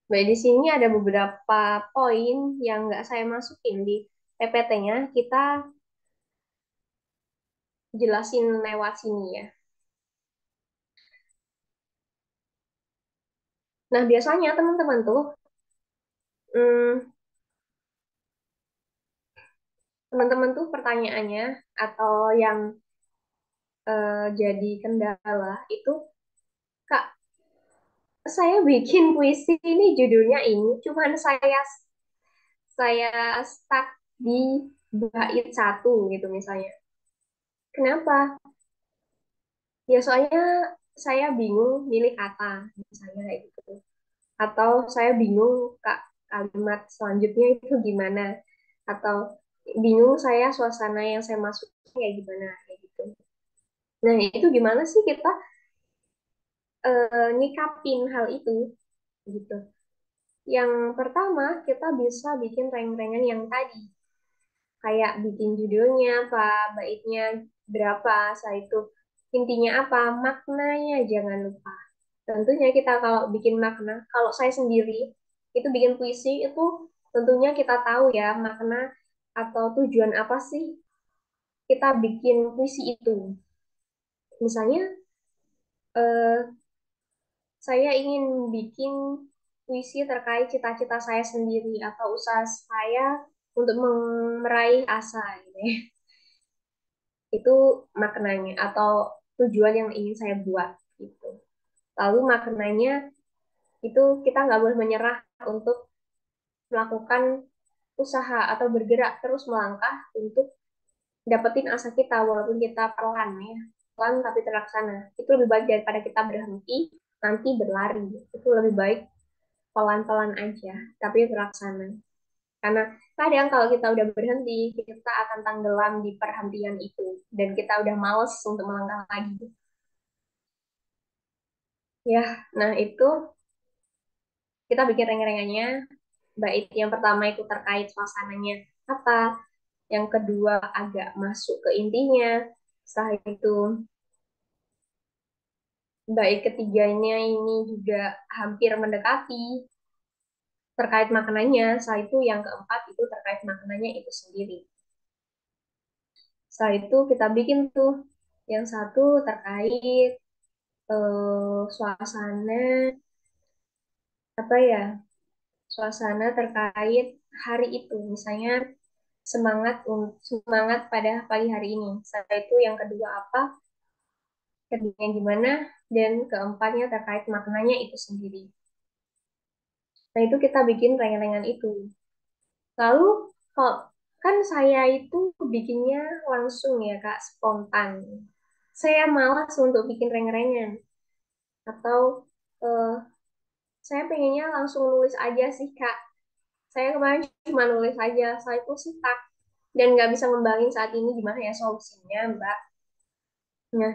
Baik, di sini ada beberapa poin yang nggak saya masukin di PPT-nya. Kita jelasin lewat sini ya. Nah, biasanya teman-teman tuh, hmm, teman-teman tuh pertanyaannya atau yang jadi kendala itu, Kak, saya bikin puisi ini judulnya ini, cuman saya stuck di bait satu gitu misalnya. Kenapa? Ya soalnya saya bingung milih kata, misalnya kayak gitu. Atau saya bingung Kak kalimat selanjutnya itu gimana, atau bingung saya suasana yang saya masuk kayak gimana kayak gitu. Nah, itu gimana sih kita nyikapin hal itu gitu. Yang pertama, kita bisa bikin reng-rengan yang tadi. Kayak bikin judulnya apa, baitnya berapa, saya itu intinya apa, maknanya jangan lupa. Tentunya kita kalau bikin makna, kalau saya sendiri itu bikin puisi itu tentunya kita tahu ya makna atau tujuan apa sih kita bikin puisi itu. Misalnya eh, saya ingin bikin puisi terkait cita-cita saya sendiri atau usaha saya untuk meraih asa gitu ya. Itu maknanya atau tujuan yang ingin saya buat gitu. Lalu maknanya itu kita nggak boleh menyerah untuk melakukan usaha atau bergerak terus melangkah untuk dapetin asa kita walaupun kita pelan ya, pelan tapi terlaksana. Itu lebih baik daripada kita berhenti nanti berlari. Itu lebih baik pelan-pelan aja tapi terlaksana. Karena kadang kalau kita udah berhenti, kita akan tenggelam di perhentian itu dan kita udah males untuk melangkah lagi. Ya, nah itu kita bikin reng-rengannya. Bait yang pertama itu terkait suasananya apa, yang kedua agak masuk ke intinya. Setelah itu bait ketiganya ini juga hampir mendekati terkait maknanya. Setelah itu yang keempat itu terkait maknanya itu sendiri. Setelah itu kita bikin tuh yang satu terkait suasana apa ya, suasana terkait hari itu, misalnya semangat pada pagi hari ini. Setelah itu yang kedua apa, ketiganya gimana, dan keempatnya terkait maknanya itu sendiri. Nah itu kita bikin rengan-rengan itu. Lalu kalau kan saya itu bikinnya langsung ya Kak, spontan. Saya malas untuk bikin rengan-rengan atau eh, saya pengennya langsung nulis aja sih Kak. Saya kemarin cuma nulis aja, saya itu stuck dan nggak bisa ngembangin saat ini gimana ya solusinya Mbak. Nah,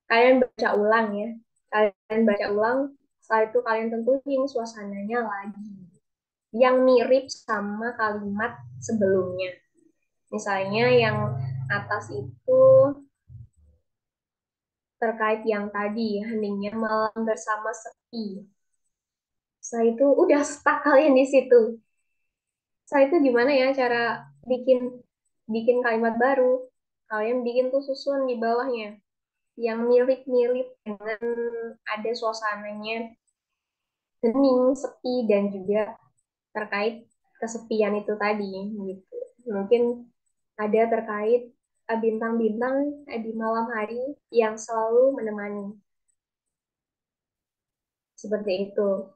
kalian baca ulang ya. Kalian baca ulang, setelah itu kalian tentuin suasananya lagi. Yang mirip sama kalimat sebelumnya. Misalnya yang atas itu terkait yang tadi, heningnya malam bersama sepi. Setelah itu udah stuck kalian di situ. Setelah itu gimana ya cara bikin bikin kalimat baru? Kalian bikin tuh susun di bawahnya yang mirip-mirip dengan ada suasananya hening, sepi, dan juga terkait kesepian itu tadi gitu. Mungkin ada terkait bintang-bintang di malam hari yang selalu menemani. Seperti itu.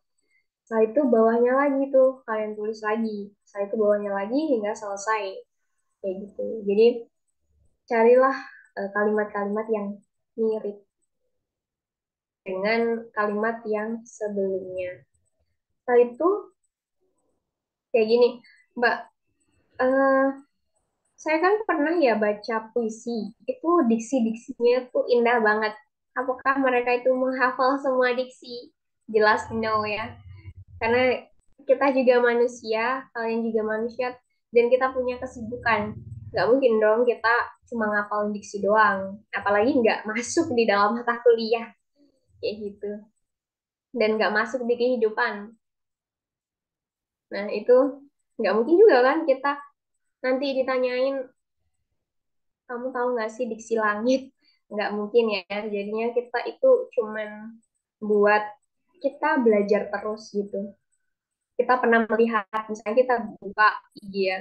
Setelah itu bawahnya lagi tuh kalian tulis lagi. Setelah itu bawahnya lagi hingga selesai. Kayak gitu. Jadi carilah kalimat-kalimat yang mirip dengan kalimat yang sebelumnya. Setelah itu kayak gini, Mbak, eh, saya kan pernah ya baca puisi, itu diksi-diksinya tuh indah banget. Apakah mereka itu menghafal semua diksi? Jelas no ya. Karena kita juga manusia, kalian juga manusia, dan kita punya kesibukan. Nggak mungkin dong kita cuma ngapalin diksi doang. Apalagi nggak masuk di dalam mata kuliah, kayak gitu. Dan nggak masuk di kehidupan. Nah, itu nggak mungkin juga kan kita nanti ditanyain kamu tahu nggak sih diksi langit? Nggak mungkin ya. Jadinya kita itu cuman buat kita belajar terus gitu. Kita pernah melihat, misalnya kita buka IG ya,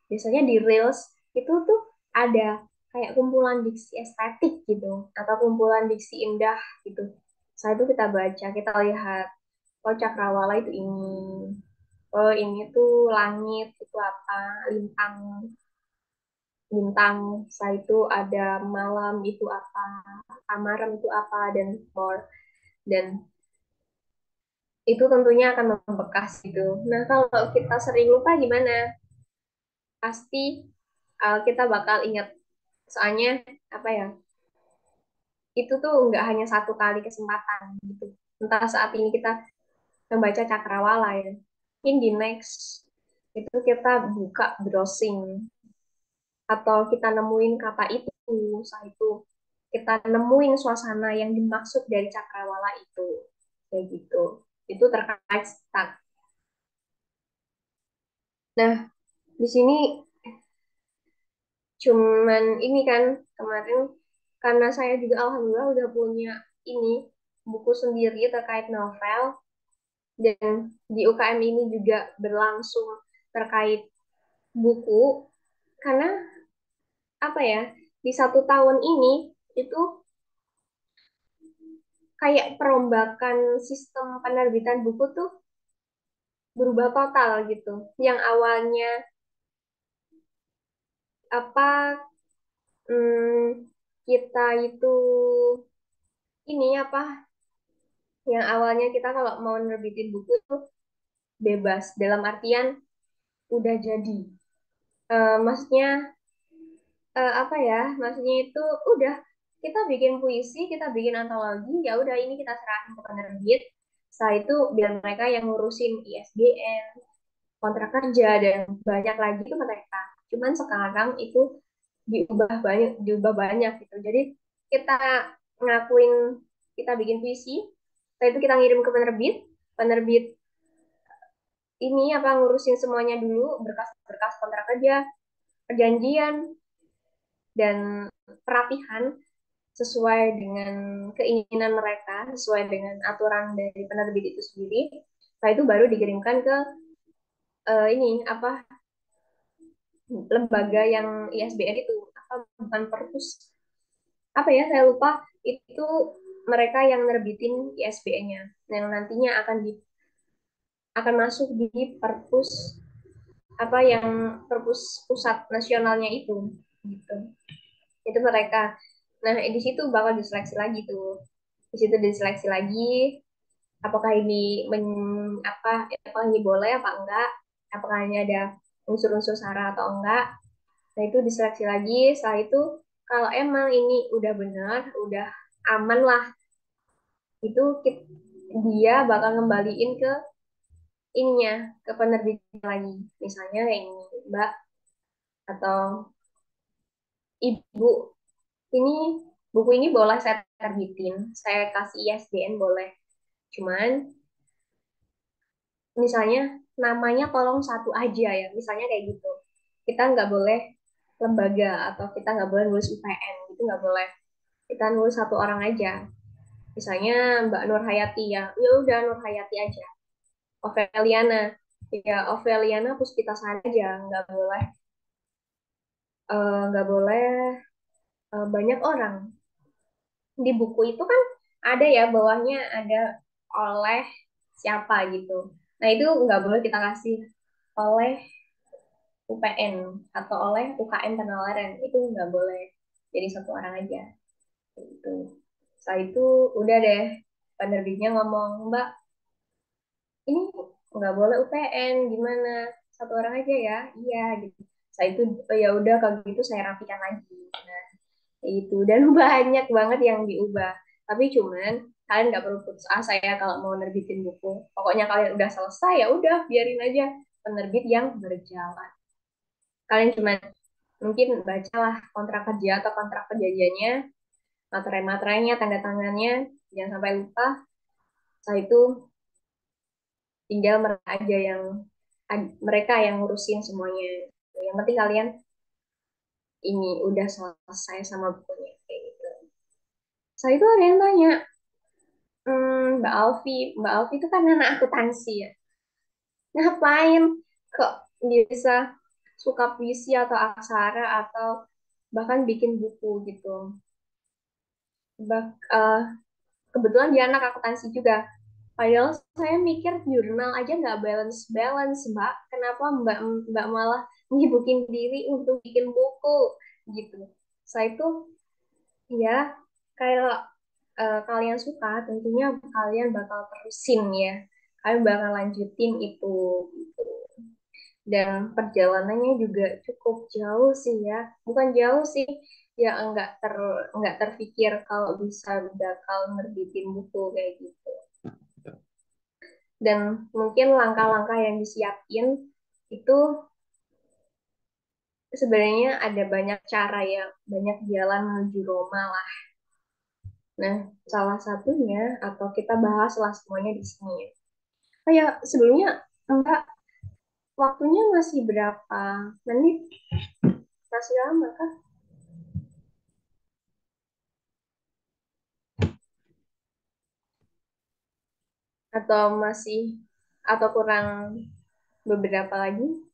biasanya di Reels itu tuh ada kayak kumpulan diksi estetik gitu, atau kumpulan diksi indah gitu. Saya itu kita baca, kita lihat, oh cakrawala itu ini, oh ini tuh langit itu apa, lintang bintang, saya itu ada malam itu apa, amaran itu apa, dan more. Dan itu tentunya akan membekas gitu. Nah, kalau kita sering lupa gimana? Pasti kita bakal ingat. Soalnya apa ya? itu tuh nggak hanya satu kali kesempatan gitu. Entah saat ini kita membaca cakrawala ya, mungkin di next itu kita buka browsing atau kita nemuin kata itu, saat itu kita nemuin suasana yang dimaksud dari cakrawala itu, kayak gitu. Itu terkait start. Nah, di sini cuman ini kan kemarin karena saya juga alhamdulillah udah punya ini buku sendiri terkait novel, dan di UKM ini juga berlangsung terkait buku, karena apa ya, di 1 tahun ini itu kayak perombakan sistem penerbitan buku tuh berubah total gitu. Yang awalnya apa, kita itu ini apa, yang awalnya kita kalau mau nerbitin buku itu bebas dalam artian udah jadi. Maksudnya apa ya? Maksudnya itu udah kita bikin puisi, kita bikin antologi, ya udah ini kita serahin ke penerbit. Setelah itu biar mereka yang ngurusin ISBN, kontrak kerja dan banyak lagi itu mereka. Cuman sekarang itu diubah banyak gitu. Jadi kita ngakuin kita bikin puisi, setelah itu kita ngirim ke penerbit, penerbit ini apa ngurusin semuanya dulu, berkas-berkas kontrak kerja, perjanjian dan perapihan sesuai dengan keinginan mereka, sesuai dengan aturan dari penerbit itu sendiri. Setelah itu baru dikirimkan ke ini apa, lembaga yang ISBN itu apa, bukan perpus apa ya, saya lupa, itu mereka yang nerbitin ISBN-nya yang nantinya akan masuk di perpus apa yang perpus pusat nasionalnya itu gitu. Itu mereka. Nah, di situ bakal diseleksi lagi tuh. Di situ diseleksi lagi apakah ini apakah ini boleh apa enggak, apakah ini ada unsur-unsur sara atau enggak. Nah, itu diseleksi lagi. Setelah itu kalau emang ini udah benar, udah aman lah, itu dia bakal ngembaliin ke ininya, ke penerbitnya lagi. Misalnya kayak ini, Mbak atau Ibu, ini buku ini boleh saya terbitin, saya kasih ISBN boleh. Cuman misalnya namanya tolong satu aja ya, misalnya kayak gitu. Kita nggak boleh lembaga atau kita nggak boleh nulis UPN, itu nggak boleh. Kita nulis satu orang aja. Misalnya Mbak Nur Hayati ya, ya udah Nur Hayati aja. Oveliana, ya Oveliana Puspitasari aja, nggak boleh banyak orang. Di buku itu kan ada ya bawahnya ada oleh siapa gitu. Nah itu nggak boleh kita kasih oleh UPN atau oleh UKM Penalaran, itu nggak boleh. Jadi satu orang aja. Gitu. Setelah itu udah deh penerbitnya ngomong, Mbak ini nggak boleh UPN, gimana? Satu orang aja ya? Iya gitu. Setelah itu ya udah kalau gitu saya rapikan lagi. Nah, itu dan banyak banget yang diubah. Tapi cuman kalian nggak perlu putus asa ya kalau mau nerbitin buku. Pokoknya kalian udah selesai ya udah biarin aja penerbit yang berjalan. Kalian cuma mungkin bacalah kontrak kerja atau kontrak perjanjiannya, materai-materainya, tanda tangannya, jangan sampai lupa. Setelah itu tinggal mereka yang ngurusin semuanya. Yang penting kalian ini udah selesai sama bukunya kayak gitu. Saya itu ada yang tanya, Mbak Alfi itu kan anak akuntansi ya. Ngapain kok bisa suka puisi atau aksara atau bahkan bikin buku gitu. Bah, eh, Kebetulan dia anak akuntansi juga. Padahal saya mikir jurnal aja nggak balance, Mbak. Kenapa Mbak malah nyibukin diri untuk bikin buku gitu. Saya itu ya kalau kalian suka, tentunya kalian bakal terusin ya. Kalian bakal lanjutin itu gitu. Dan perjalanannya juga cukup jauh sih ya. Bukan jauh sih, ya nggak terpikir kalau bisa bakal nerbitin buku kayak gitu. Dan mungkin langkah-langkah yang disiapin itu sebenarnya ada banyak cara ya, banyak jalan menuju Roma lah. Nah, salah satunya atau kita bahaslah semuanya di sini ya. Oh ya, sebelumnya enggak, waktunya masih berapa menit? Masih lama kah? Atau masih atau kurang beberapa lagi?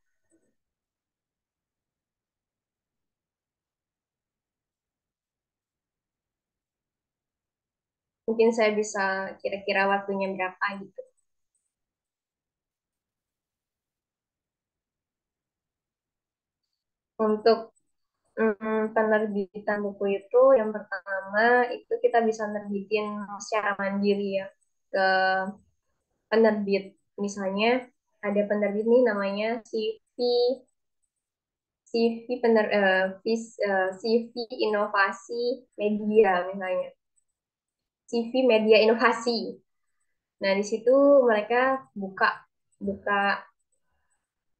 Mungkin saya bisa kira-kira waktunya berapa gitu. Untuk penerbitan buku itu yang pertama itu kita bisa nerbitin secara mandiri ya ke penerbit. Misalnya ada penerbit nih namanya CV Inovasi Media misalnya. CV Media Inovasi. Nah, di situ mereka buka buka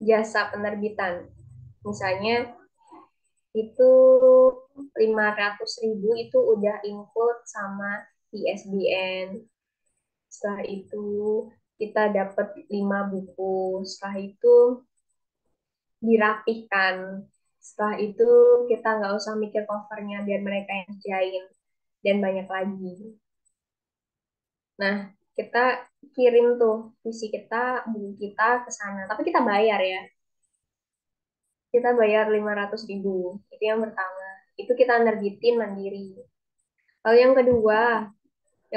jasa penerbitan. Misalnya itu 500.000 itu udah include sama ISBN. Setelah itu kita dapat 5 buku. Setelah itu dirapihkan. Setelah itu kita nggak usah mikir covernya biar mereka yang kerjain. Dan banyak lagi. Nah, kita kirim tuh visi kita, buku kita ke sana. Tapi kita bayar ya. Kita bayar 500.000. Itu yang pertama. Itu kita nerbitin mandiri. Lalu yang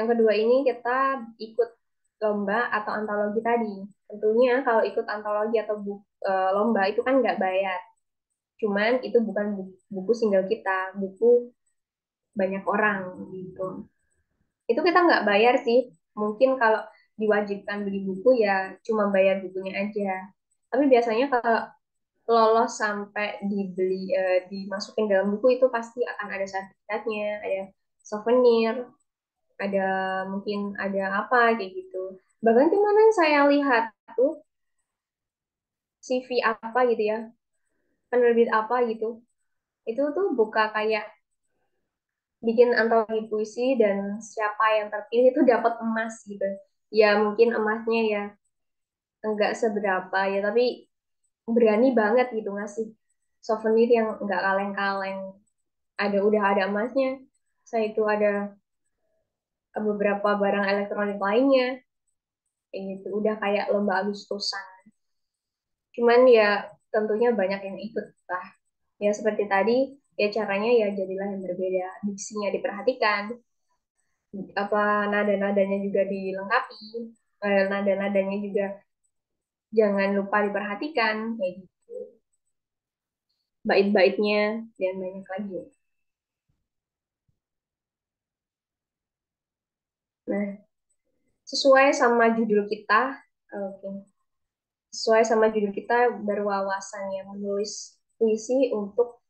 kedua ini kita ikut lomba atau antologi tadi. Tentunya kalau ikut antologi atau lomba itu kan nggak bayar. Cuman itu bukan buku single kita, buku banyak orang gitu. Itu kita nggak bayar sih. Mungkin kalau diwajibkan beli buku ya cuma bayar bukunya aja. Tapi biasanya kalau lolos sampai dimasukin dalam buku itu pasti akan ada sertifikatnya, ada souvenir, ada mungkin ada apa kayak gitu. Bahkan kemarin saya lihat tuh CV apa gitu ya, penerbit apa gitu, itu tuh buka kayak bikin antologi puisi dan siapa yang terpilih itu dapat emas gitu. Ya mungkin emasnya ya enggak seberapa ya, tapi berani banget gitu ngasih souvenir yang enggak kaleng-kaleng. Udah ada emasnya. Saya itu ada beberapa barang elektronik lainnya. Kayak gitu. Udah kayak lomba Agustusan. Cuman ya tentunya banyak yang ikut lah. Ya seperti tadi, ya caranya ya jadilah yang berbeda. Diksinya diperhatikan, apa nada-nadanya juga dilengkapi, nada-nadanya juga jangan lupa diperhatikan, kayak gitu. Bait-baitnya dan banyak lagi. Nah, sesuai sama judul kita, oke. Sesuai sama judul kita berwawasan ya, menulis puisi untuk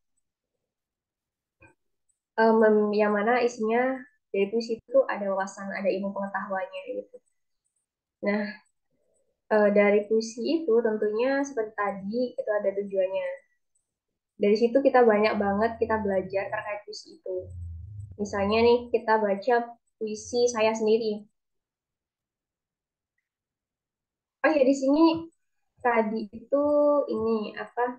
yang mana isinya dari puisi itu ada wawasan, ada ilmu pengetahuannya gitu. Nah, dari puisi itu tentunya seperti tadi itu ada tujuannya. Dari situ kita banyak banget kita belajar terkait puisi itu. Misalnya nih kita baca puisi saya sendiri. Oh ya di sini tadi itu ini apa?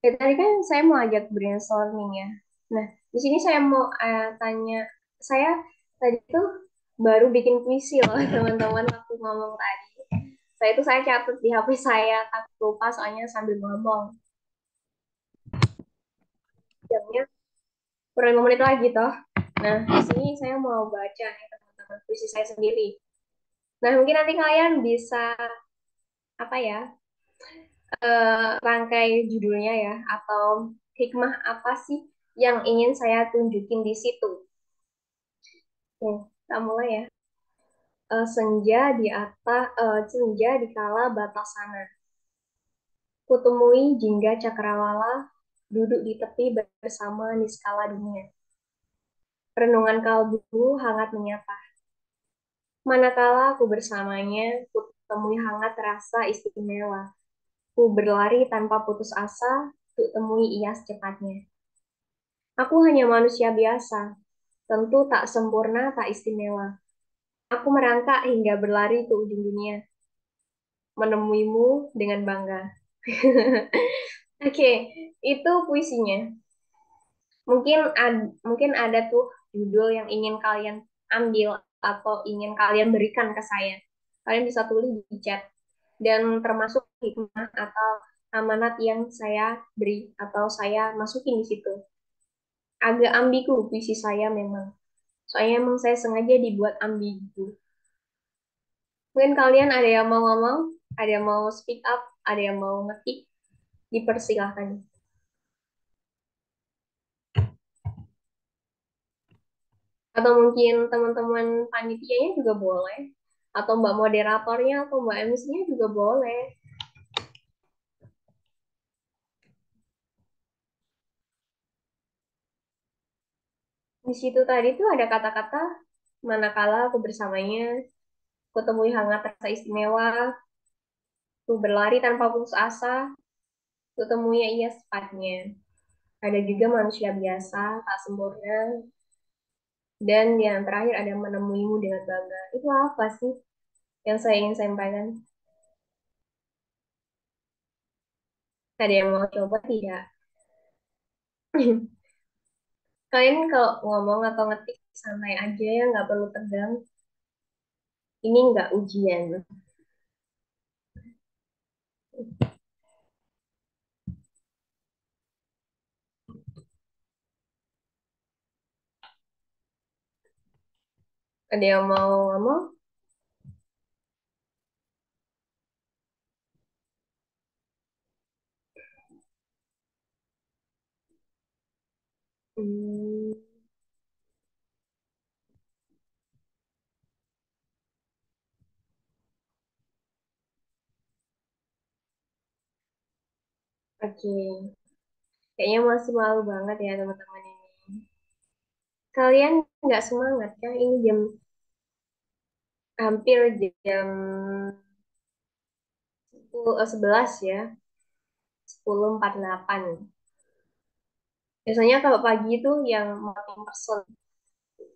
Ya, tadi kan saya mau ajak brainstorming ya. Nah, di sini saya mau tanya, saya tadi tuh baru bikin puisi loh teman-teman waktu ngomong tadi. Saya catat di HP saya, takut lupa soalnya sambil ngomong. Jamnya kurang 5 menit lagi toh. Nah, di sini saya mau baca nih teman-teman puisi saya sendiri. Nah, mungkin nanti kalian bisa apa ya rangkai judulnya ya atau hikmah apa sih yang ingin saya tunjukin di situ. Oke, kita mulai ya. Senja di kala batas sana. Kutemui jingga cakrawala duduk di tepi bersama di skala dunia. Renungan kalbu hangat menyapa. Manakala aku bersamanya, ku temui hangat rasa istimewa. Ku berlari tanpa putus asa, ku temui ia secepatnya. Aku hanya manusia biasa, tentu tak sempurna, tak istimewa. Aku merangkak hingga berlari ke ujung dunia, menemuimu dengan bangga. Oke, itu puisinya. Mungkin ada tuh judul yang ingin kalian ambil atau ingin kalian berikan ke saya. Kalian bisa tulis di chat dan termasuk hikmah atau amanat yang saya beri atau saya masukin di situ. Agak ambigu puisi saya memang. Soalnya emang saya sengaja dibuat ambigu. Mungkin kalian ada yang mau ngomong, ada yang mau speak up, ada yang mau ngetik, dipersilahkan. Atau mungkin teman-teman panitianya juga boleh. Atau Mbak moderatornya atau Mbak MC-nya juga boleh. Di situ tadi tuh ada kata-kata manakala aku bersamanya, aku temui hangat rasa istimewa, aku berlari tanpa putus asa, aku temui ia sepatnya. Ada juga manusia biasa, tak sempurna, dan yang terakhir ada menemuimu dengan bangga. Itu apa sih yang saya ingin sampaikan? Ada yang mau coba tidak? Kalian kalau ngomong atau ngetik santai aja ya, nggak perlu tegang. Ini nggak ujian. Ada yang mau ngomong? Hmm, oke. Kayaknya masih malu banget ya teman-teman ini. Kalian nggak semangat kan? Ini hampir jam 11 ya, 10.48. Biasanya kalau pagi itu yang morning person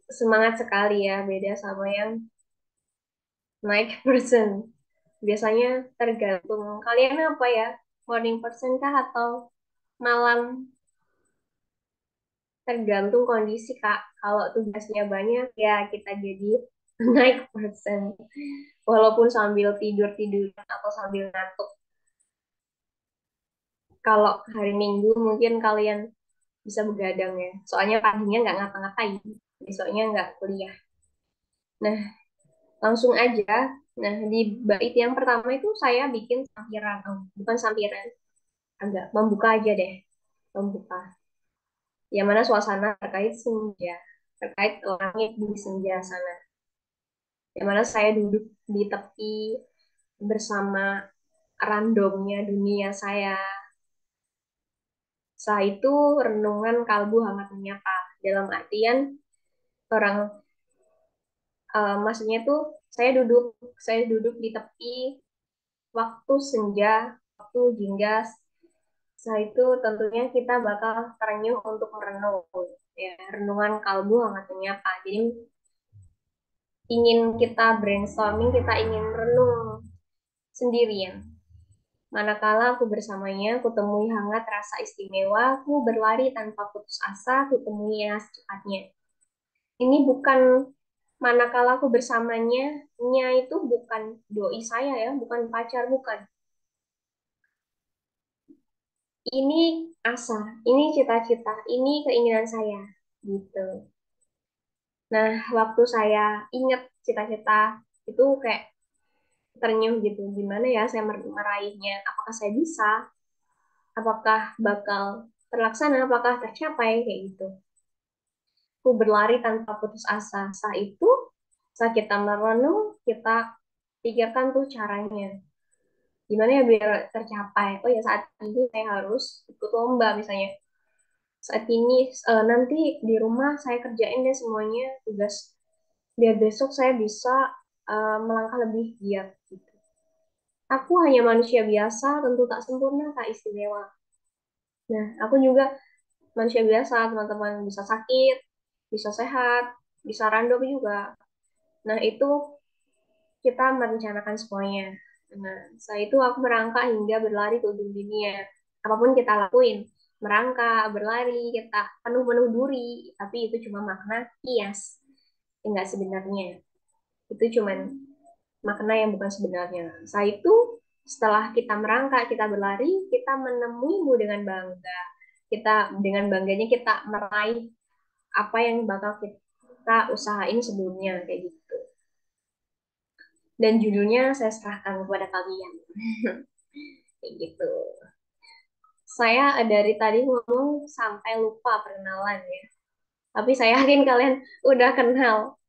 semangat sekali ya, beda sama yang night person. Biasanya tergantung kalian apa ya, morning person kah atau malam, tergantung kondisi Kak. Kalau tugasnya banyak ya kita jadi night person. Walaupun sambil tidur-tidur atau sambil ngantuk. Kalau hari Minggu mungkin kalian bisa begadang ya. Soalnya paginya nggak ngapa-ngapain. Besoknya nggak kuliah. Nah, langsung aja. Nah, di bait yang pertama itu saya bikin sampiran. Oh, bukan sampiran. Agak membuka aja deh. Membuka. Yang mana suasana terkait senja. Terkait langit di senja sana. Yang mana saya duduk di tepi bersama randomnya dunia saya. Setelah itu renungan kalbu hangat menyapa. Dalam artian orang maksudnya tuh saya duduk di tepi waktu senja, waktu jingga. Setelah itu tentunya kita bakal terenyuh untuk merenung. Ya, renungan kalbu hangat menyapa. Jadi ingin kita brainstorming, kita ingin renung sendirian. Manakala aku bersamanya, aku temui hangat rasa istimewa, aku berlari tanpa putus asa, aku temui yang secepatnya. Ini bukan manakala aku bersamanya, nya itu bukan doi saya ya, bukan pacar, bukan. Ini asa, ini cita-cita, ini keinginan saya, gitu. Nah, waktu saya ingat cita-cita itu kayak ternyuh gitu, gimana ya saya meraihnya, apakah saya bisa, apakah bakal terlaksana, apakah tercapai, kayak gitu. Aku berlari tanpa putus asa. Saat itu, saat kita merenung, kita pikirkan tuh caranya. Gimana ya biar tercapai? Oh ya saat ini saya harus ikut lomba misalnya. saat ini nanti di rumah saya kerjain deh semuanya tugas biar besok saya bisa melangkah lebih giat gitu. Aku hanya manusia biasa, tentu tak sempurna, tak istimewa. Nah, aku juga manusia biasa, teman-teman bisa sakit, bisa sehat, bisa random juga. Nah, itu kita merencanakan semuanya. Nah, setelah itu aku merangkak hingga berlari ke ujung dunia. Apapun kita lakuin, merangkak, berlari, kita penuh-penuh duri, tapi itu cuma makna kias, enggak sebenarnya. Itu cuma makna yang bukan sebenarnya. Setelah itu, setelah kita merangkak, kita berlari, kita menemuimu dengan bangga. Kita dengan bangganya kita meraih apa yang bakal kita usahain sebelumnya kayak gitu. Dan judulnya saya serahkan kepada kalian. Kayak gitu. Saya dari tadi ngomong sampai lupa perkenalan ya. Tapi saya yakin kalian udah kenal.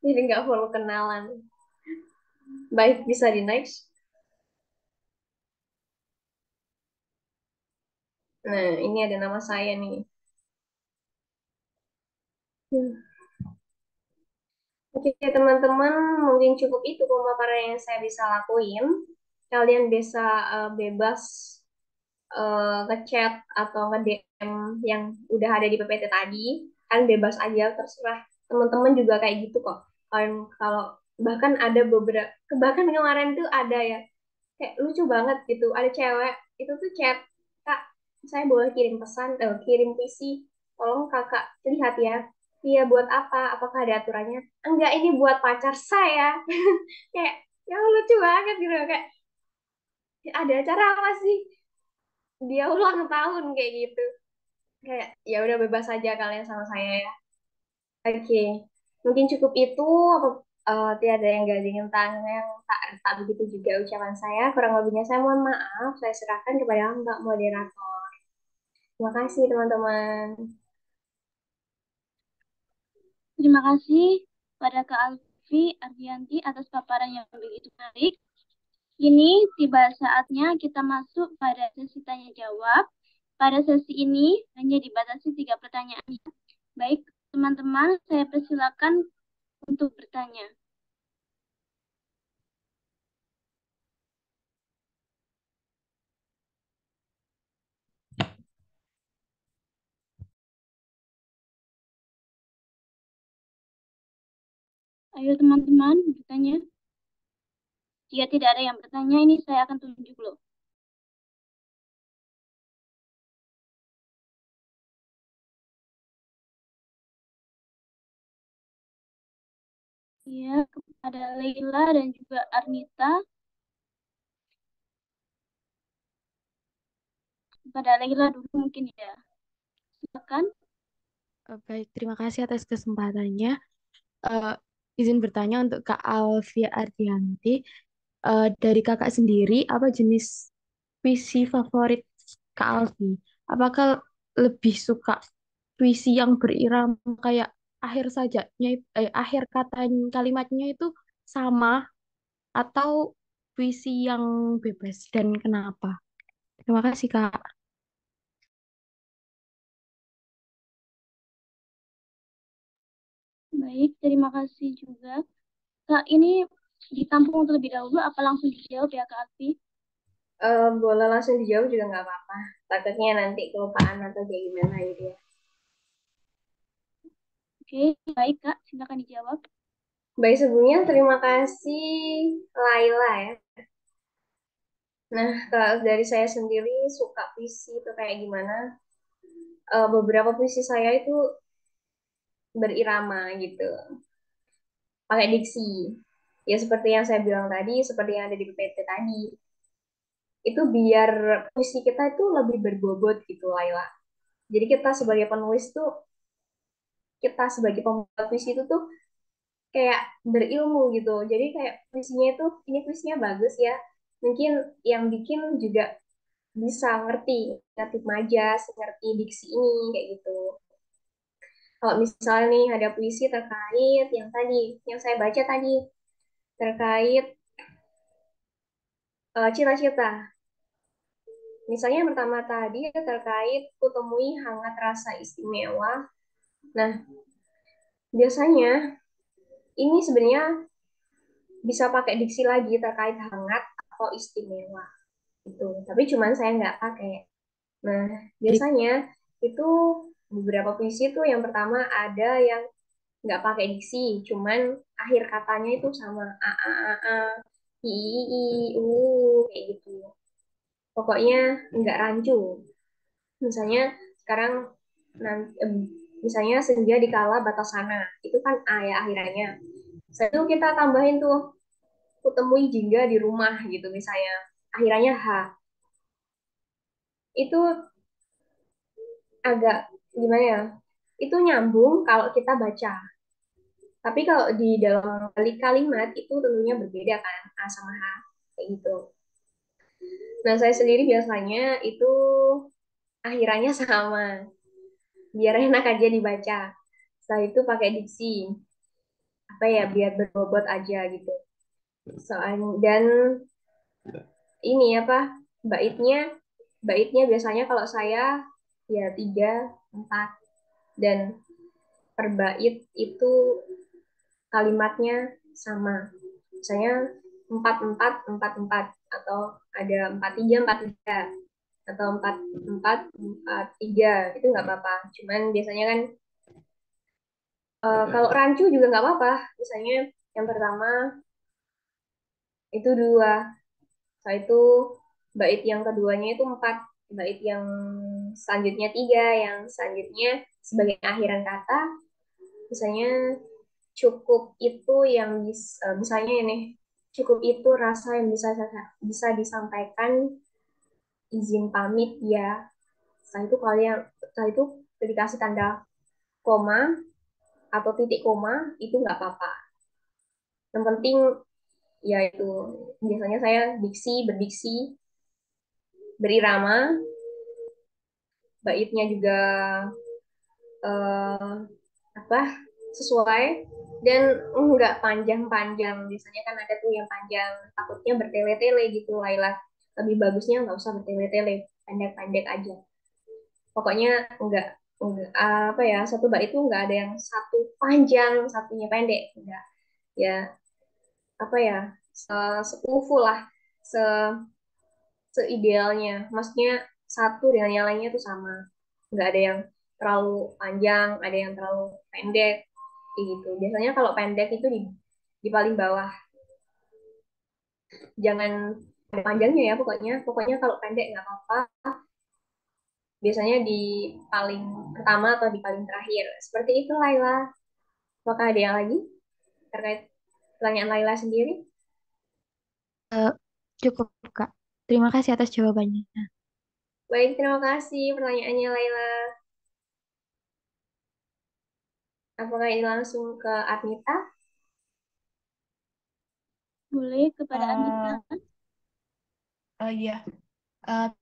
Jadi nggak perlu kenalan. Baik, bisa di next. Nah, ini ada nama saya nih. Hmm. Oke, teman-teman, mungkin cukup itu pemaparan yang saya bisa lakuin. Kalian bisa bebas ngechat atau nge-DM yang udah ada di PPT tadi. Kan bebas aja, terserah. Teman-teman juga kayak gitu kok. Kalau bahkan ada beberapa, bahkan kemarin tuh ada ya, kayak lucu banget gitu. Ada cewek, itu tuh chat, Kak, saya boleh kirim pesan, kirim puisi. Tolong kakak lihat ya. Iya, buat apa? Apakah ada aturannya? Enggak, ini buat pacar saya. Kayak, ya lucu banget gitu. Kayak, ada acara apa sih? Dia ulang tahun kayak gitu. Kayak, ya udah bebas aja kalian sama saya ya. Oke, mungkin cukup itu. Apa tiada yang gak diingin yang tak begitu juga ucapan saya. Kurang lebihnya saya mohon maaf. Saya serahkan kepada Mbak Moderator. Terima kasih teman-teman. Terima kasih pada Kak Alfi Ardianti atas paparan yang begitu menarik. Kini tiba saatnya kita masuk pada sesi tanya jawab. Pada sesi ini hanya dibatasi 3 pertanyaan. Baik, teman-teman, saya persilakan untuk bertanya. Ayo teman-teman bertanya. Jika tidak ada yang bertanya, ini saya akan tunjuk loh. Ya, kepada Leila dan juga Arnita. Kepada Leila dulu mungkin ya. Silakan. Baik, terima kasih atas kesempatannya. Eh, izin bertanya untuk Kak Alfia Ardianti. Dari kakak sendiri, apa jenis puisi favorit Kak Alfi? Apakah lebih suka puisi yang berirama kayak akhir sajanya, akhir kata kalimatnya itu sama atau puisi yang bebas dan kenapa? Terima kasih Kak. Baik, terima kasih juga. Kak, ini ditampung terlebih dahulu, apa langsung dijawab ya Kak Alfi? Boleh langsung dijawab juga nggak apa-apa. Takutnya nanti kelupaan atau kayak gimana gitu ya. Oke, baik Kak, silakan dijawab. Baik, sebelumnya terima kasih Laila ya. Nah, kalau dari saya sendiri suka puisi itu kayak gimana? Beberapa puisi saya itu berirama gitu, pakai diksi. Ya seperti yang saya bilang tadi, seperti yang ada di PPT tadi. Itu biar puisi kita itu lebih berbobot gitu, Laila. Jadi kita sebagai penulis tuh, kita sebagai pembuat puisi itu tuh kayak berilmu gitu. Jadi kayak puisinya itu, ini puisinya bagus ya. Mungkin yang bikin juga bisa ngerti, ngerti majas, ngerti diksi ini, kayak gitu. Kalau misalnya nih ada puisi terkait yang tadi, yang saya baca tadi, terkait cita-cita. Misalnya yang pertama tadi terkait kutemui hangat rasa istimewa. Nah, biasanya ini sebenarnya bisa pakai diksi lagi terkait hangat atau istimewa itu. Tapi cuman saya nggak pakai. Nah, biasanya itu beberapa puisi itu yang pertama ada yang nggak pakai diksi, cuman akhir katanya itu sama a i u kayak gitu. Pokoknya nggak rancu. Misalnya sekarang nanti, misalnya senja di kala batas sana, itu kan a ya akhirannya. Setelah itu kita tambahin tuh kutemui jingga di rumah gitu misalnya, akhirannya h. Itu agak gimana ya? Itu nyambung kalau kita baca. Tapi kalau di dalam kalimat itu tentunya berbeda kan, A sama H, kayak gitu. Nah, saya sendiri biasanya itu akhirannya sama, biar enak aja dibaca. Setelah itu pakai diksi, apa ya, biar berbobot aja gitu. Soalnya, dan ini apa, baitnya, baitnya biasanya kalau saya ya 3, 4, dan per bait itu kalimatnya sama. Misalnya 4 4 4 4 atau ada 4 3 4 3 atau 4 4 4 3 itu nggak apa-apa. Cuman biasanya kan kalau rancu juga nggak apa-apa. Misalnya yang pertama itu 2, setelah itu bait yang keduanya itu 4, bait yang selanjutnya 3, yang selanjutnya sebagai akhiran kata misalnya cukup itu yang misalnya ini cukup itu rasa yang bisa disampaikan, izin pamit ya. Setelah itu dikasih tanda koma atau titik koma itu nggak apa-apa. Yang penting ya itu biasanya saya berdiksi berirama, baitnya juga eh, apa sesuai dan enggak panjang-panjang. Biasanya kan ada tuh yang panjang, takutnya bertele-tele gitu, Laila. Lebih bagusnya nggak usah bertele-tele, pendek-pendek aja. Pokoknya enggak apa ya, satu bait itu enggak ada yang satu panjang, satunya pendek. Enggak. Ya, apa ya, sekufu lah, se seidealnya. Maksudnya satu dengan yang lainnya itu sama. Enggak ada yang terlalu panjang, ada yang terlalu pendek, kayak gitu. Biasanya kalau pendek itu di paling bawah. Jangan panjangnya ya pokoknya. Pokoknya kalau pendek nggak apa-apa. Biasanya di paling pertama atau di paling terakhir. Seperti itu, Laila. Apakah ada yang lagi terkait pertanyaan Laila sendiri? Eh, Cukup, Kak. Terima kasih atas jawabannya. Baik, terima kasih pertanyaannya Laila. Apakah ini langsung ke Admita? Boleh kepada Anita. Oh iya,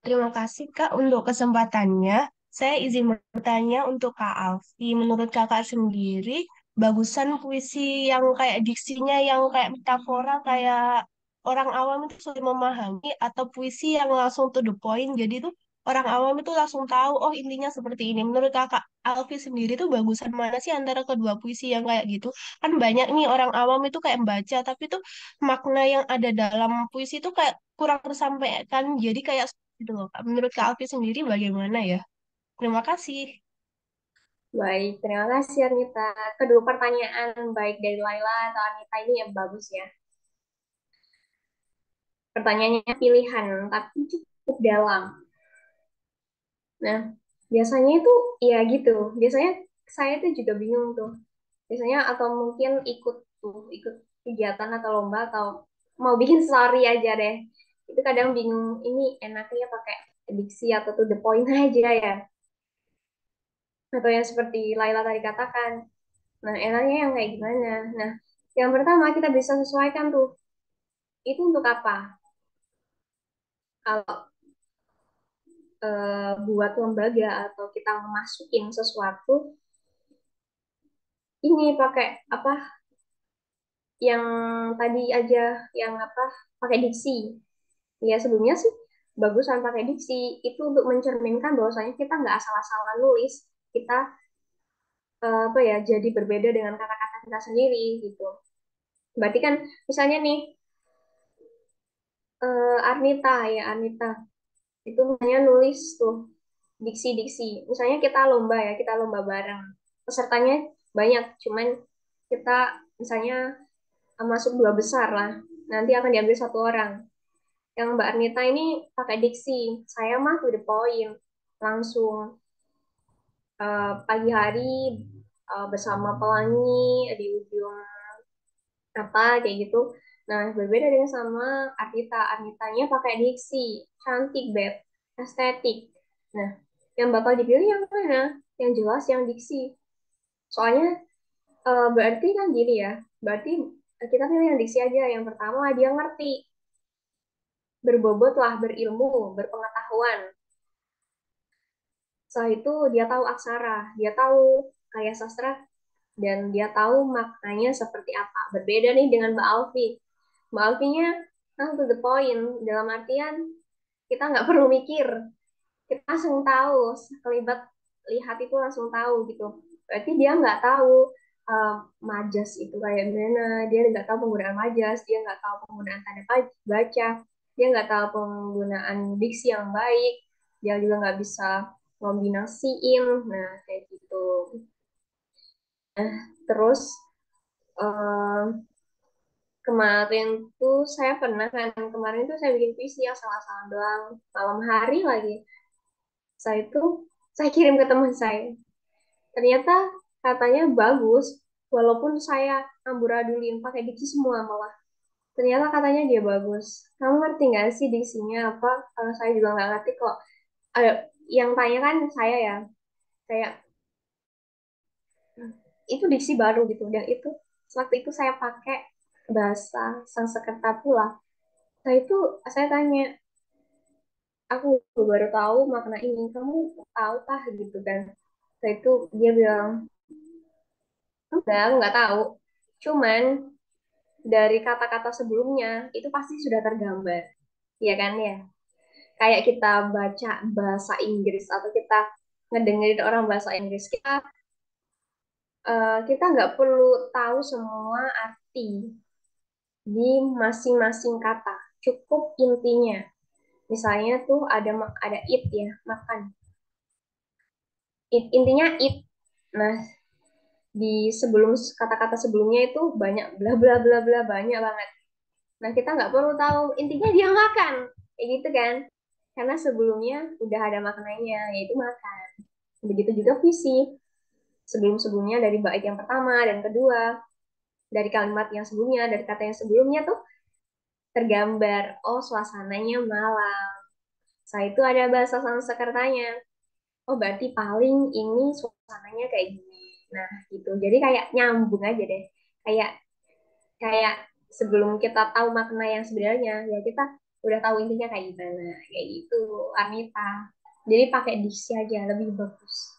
terima kasih Kak untuk kesempatannya. Saya izin bertanya untuk Kak Alfi. Menurut Kakak sendiri, bagusan puisi yang kayak diksinya yang kayak metafora, kayak orang awam itu sulit memahami, atau puisi yang langsung to the point, jadi tuh orang awam itu langsung tahu, oh intinya seperti ini. Menurut Kakak Alfi sendiri tuh bagusan mana sih antara kedua puisi yang kayak gitu? Kan banyak nih orang awam itu kayak membaca, tapi tuh makna yang ada dalam puisi itu kayak kurang tersampaikan, jadi kayak gitu loh Kak. Menurut Kak Alfi sendiri bagaimana ya? Terima kasih. Baik, terima kasih Anita. Kedua pertanyaan baik dari Laila atau Anita ini yang bagus ya. Pertanyaannya pilihan, tapi cukup dalam. Nah, biasanya itu ya gitu. Biasanya saya tuh juga bingung tuh. Biasanya atau mungkin ikut kegiatan atau lomba atau mau bikin story aja deh. Itu kadang bingung ini enaknya pakai diksi atau to the point aja ya. Atau yang seperti Laila tadi katakan. Nah, enaknya yang kayak gimana? Nah, yang pertama kita bisa sesuaikan tuh. Itu untuk apa? Kalau buat lembaga atau kita masukin sesuatu, ini pakai apa yang tadi aja yang apa pakai diksi ya sebelumnya sih bagusan pakai diksi itu untuk mencerminkan bahwasanya kita nggak asal-asalan nulis, kita apa ya, jadi berbeda dengan kata-kata kita sendiri gitu. Berarti kan misalnya nih Arnita ya, Arnita itu misalnya nulis tuh diksi-diksi. Misalnya kita lomba ya, kita lomba bareng. Pesertanya banyak, cuman kita misalnya masuk dua besar lah. Nanti akan diambil satu orang. Yang Mbak Arnita ini pakai diksi. Saya mah to the point. Langsung pagi hari bersama pelangi di ujung apa kayak gitu. Nah, berbeda dengan sama Arnita. Arnitanya pakai diksi. Cantik, Beb. Estetik. Nah, yang bakal dipilih yang mana? Yang jelas yang diksi. Soalnya berarti kan gini ya. Berarti kita pilih yang diksi aja. Yang pertama dia ngerti, berbobot lah, berilmu, berpengetahuan. Setelah itu dia tahu aksara, dia tahu kaya sastra, dan dia tahu maknanya seperti apa. Berbeda nih dengan Mbak Alfi. Mbak Alfinya to the point, dalam artian kita nggak perlu mikir, kita langsung tahu, sekelibat lihat itu langsung tahu gitu. Berarti dia nggak tahu majas itu kayak gimana, dia nggak tahu penggunaan majas, dia nggak tahu penggunaan tanda baca, dia nggak tahu penggunaan diksi yang baik, dia juga nggak bisa kombinasiin, nah kayak gitu. Nah, terus eh, kemarin tuh saya pernah kan, kemarin tuh saya bikin puisi asal-asalan doang, malam hari lagi. Saya itu saya kirim ke teman saya. Ternyata katanya bagus, walaupun saya amburadulin pakai diksi semua malah. Ternyata katanya dia bagus. Kamu ngerti nggak sih diksinya apa? Kalau saya juga nggak ngerti kok. Ada yang tanya kan saya ya, kayak itu diksi baru gitu. Dan itu waktu itu saya pakai bahasa Sanskerta pula. Saya tanya, aku baru tahu makna ini. Kamu tahu kah gitu kan? Saya itu dia bilang, enggak, aku nggak tahu. Cuman dari kata-kata sebelumnya itu pasti sudah tergambar, ya kan ya? Kayak kita baca bahasa Inggris atau kita ngedengerin orang bahasa Inggris, kita nggak perlu tahu semua arti di masing-masing kata, cukup intinya. Misalnya tuh ada eat ya, makan. Intinya eat. Nah, di sebelum kata-kata sebelumnya itu banyak bla bla bla bla, banyak banget. Nah, kita nggak perlu tahu intinya dia makan, kayak gitu kan? Karena sebelumnya udah ada maknanya, yaitu makan. Begitu juga visi. Sebelum-sebelumnya dari bait yang pertama dan kedua, dari kalimat yang sebelumnya, dari kata yang sebelumnya tuh tergambar, oh suasananya malam. Saya itu ada bahasa Sanskertanya. Oh berarti paling ini suasananya kayak gini. Nah gitu. Jadi kayak nyambung aja deh. Kayak kayak sebelum kita tahu makna yang sebenarnya, ya kita udah tahu intinya kayak gimana, kayak gitu, Anita. Jadi pakai diksi aja lebih bagus.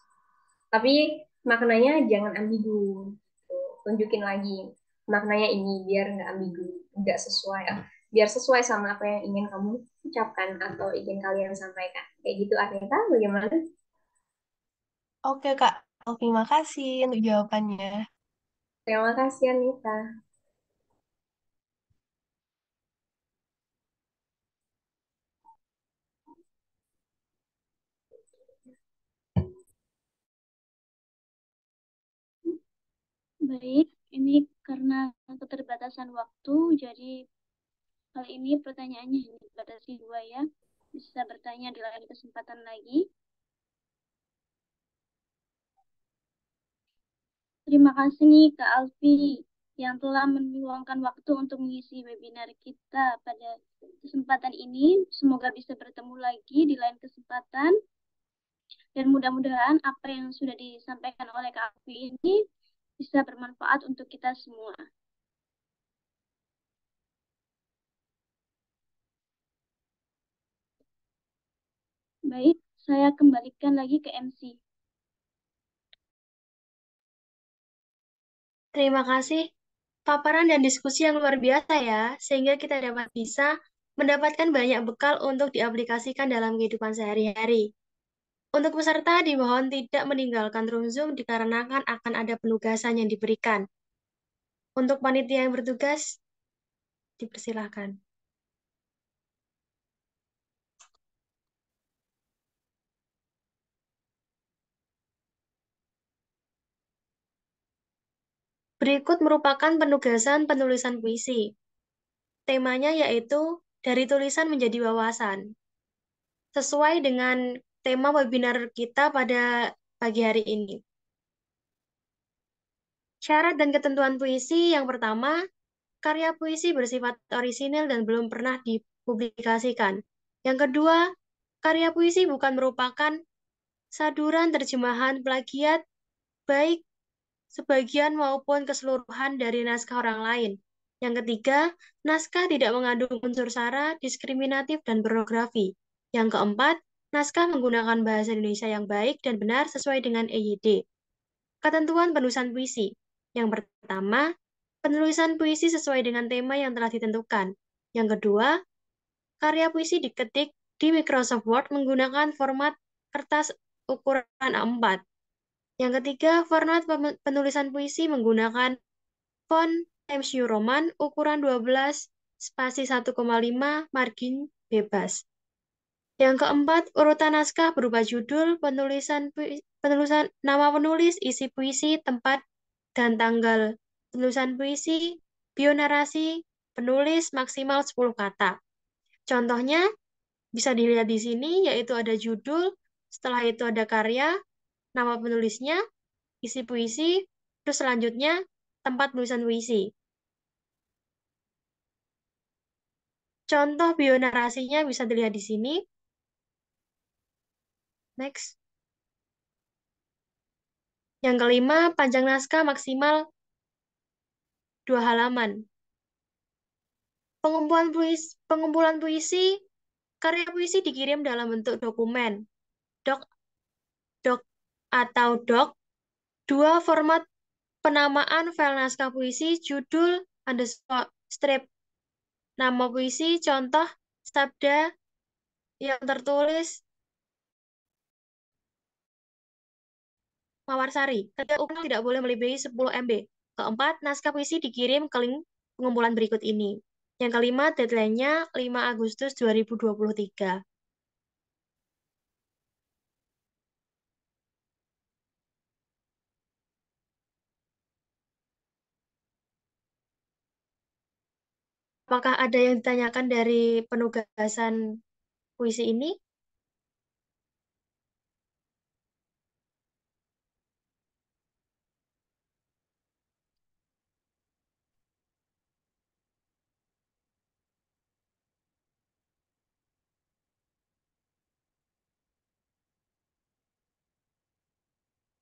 Tapi maknanya jangan ambigu. Tuh, tunjukin lagi maknanya ini biar nggak ambigu, nggak sesuai, biar sesuai sama apa yang ingin kamu ucapkan atau ingin kalian sampaikan. Kayak gitu, Anita, bagaimana? Oke, Kak. Terima kasih untuk jawabannya. Terima kasih, Anita. Baik, ini karena keterbatasan waktu, jadi kali ini pertanyaannya hanya dibatasi dua ya. Bisa bertanya di lain kesempatan lagi. Terima kasih nih Kak Alfi yang telah meluangkan waktu untuk mengisi webinar kita pada kesempatan ini. Semoga bisa bertemu lagi di lain kesempatan. Dan mudah-mudahan apa yang sudah disampaikan oleh Kak Alfi ini bisa bermanfaat untuk kita semua. Baik, saya kembalikan lagi ke MC. Terima kasih paparan dan diskusi yang luar biasa ya, sehingga kita dapat bisa mendapatkan banyak bekal untuk diaplikasikan dalam kehidupan sehari-hari. Untuk peserta dimohon tidak meninggalkan room Zoom dikarenakan akan ada penugasan yang diberikan. Untuk panitia yang bertugas, dipersilahkan. Berikut merupakan penugasan penulisan puisi. Temanya yaitu dari tulisan menjadi wawasan. Sesuai dengan tema webinar kita pada pagi hari ini. Syarat dan ketentuan puisi yang pertama, karya puisi bersifat orisinil dan belum pernah dipublikasikan. Yang kedua, karya puisi bukan merupakan saduran, terjemahan, plagiat, baik sebagian maupun keseluruhan dari naskah orang lain. Yang ketiga, naskah tidak mengandung unsur sara, diskriminatif, dan pornografi. Yang keempat, naskah menggunakan bahasa Indonesia yang baik dan benar sesuai dengan EYD. Ketentuan penulisan puisi. Yang pertama, penulisan puisi sesuai dengan tema yang telah ditentukan. Yang kedua, karya puisi diketik di Microsoft Word menggunakan format kertas ukuran A4. Yang ketiga, format penulisan puisi menggunakan font Times New Roman ukuran 12 spasi 1,5 margin bebas. Yang keempat, urutan naskah berupa judul, penulisan nama penulis, isi puisi, tempat, dan tanggal penulisan puisi, bionarasi, penulis maksimal 10 kata. Contohnya bisa dilihat di sini, yaitu ada judul, setelah itu ada karya, nama penulisnya, isi puisi, terus selanjutnya tempat penulisan puisi. Contoh bionarasinya bisa dilihat di sini. Next. Yang kelima, panjang naskah maksimal 2 halaman. Pengumpulan puisi, karya puisi dikirim dalam bentuk dokumen, doc, atau doc, dua format penamaan file naskah puisi, judul, underscore, strip, nama puisi, contoh, sabda yang tertulis, Mawarsari. Ketiga, ukuran tidak boleh melebihi 10 MB. Keempat, naskah puisi dikirim ke link pengumpulan berikut ini. Yang kelima, deadline-nya 5 Agustus 2023. Apakah ada yang ditanyakan dari penugasan puisi ini?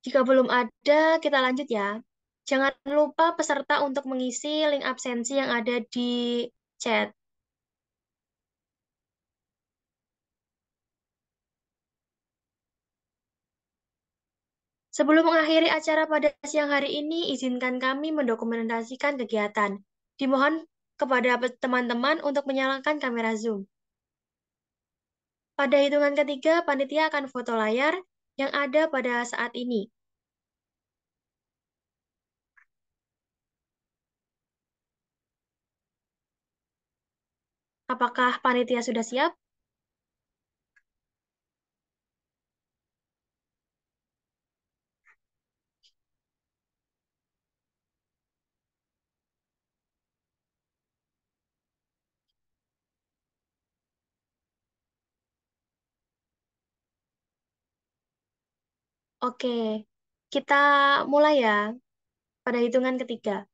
Jika belum ada, kita lanjut ya. Jangan lupa peserta untuk mengisi link absensi yang ada di chat. Sebelum mengakhiri acara pada siang hari ini, izinkan kami mendokumentasikan kegiatan. Dimohon kepada teman-teman untuk menyalakan kamera Zoom. Pada hitungan ketiga, panitia akan foto layar yang ada pada saat ini. Apakah panitia sudah siap? Oke, kita mulai ya pada hitungan ketiga.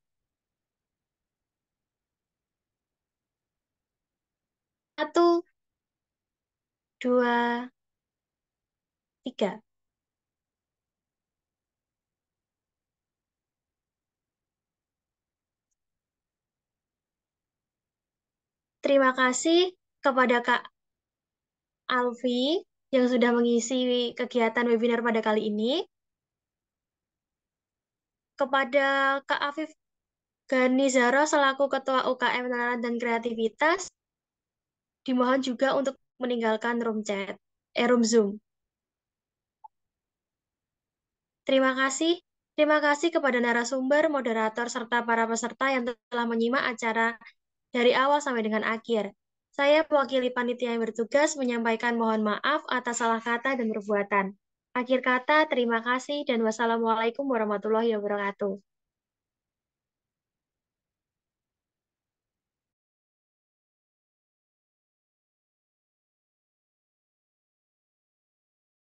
1, 2, 3. Terima kasih kepada Kak Alfi yang sudah mengisi kegiatan webinar pada kali ini. Kepada Kak Afif Ganizaro selaku Ketua UKM Penerangan dan Kreativitas. Dimohon juga untuk meninggalkan room Zoom. Terima kasih. Terima kasih kepada narasumber, moderator, serta para peserta yang telah menyimak acara dari awal sampai dengan akhir. Saya mewakili panitia yang bertugas menyampaikan mohon maaf atas salah kata dan perbuatan. Akhir kata, terima kasih dan wassalamualaikum warahmatullahi wabarakatuh.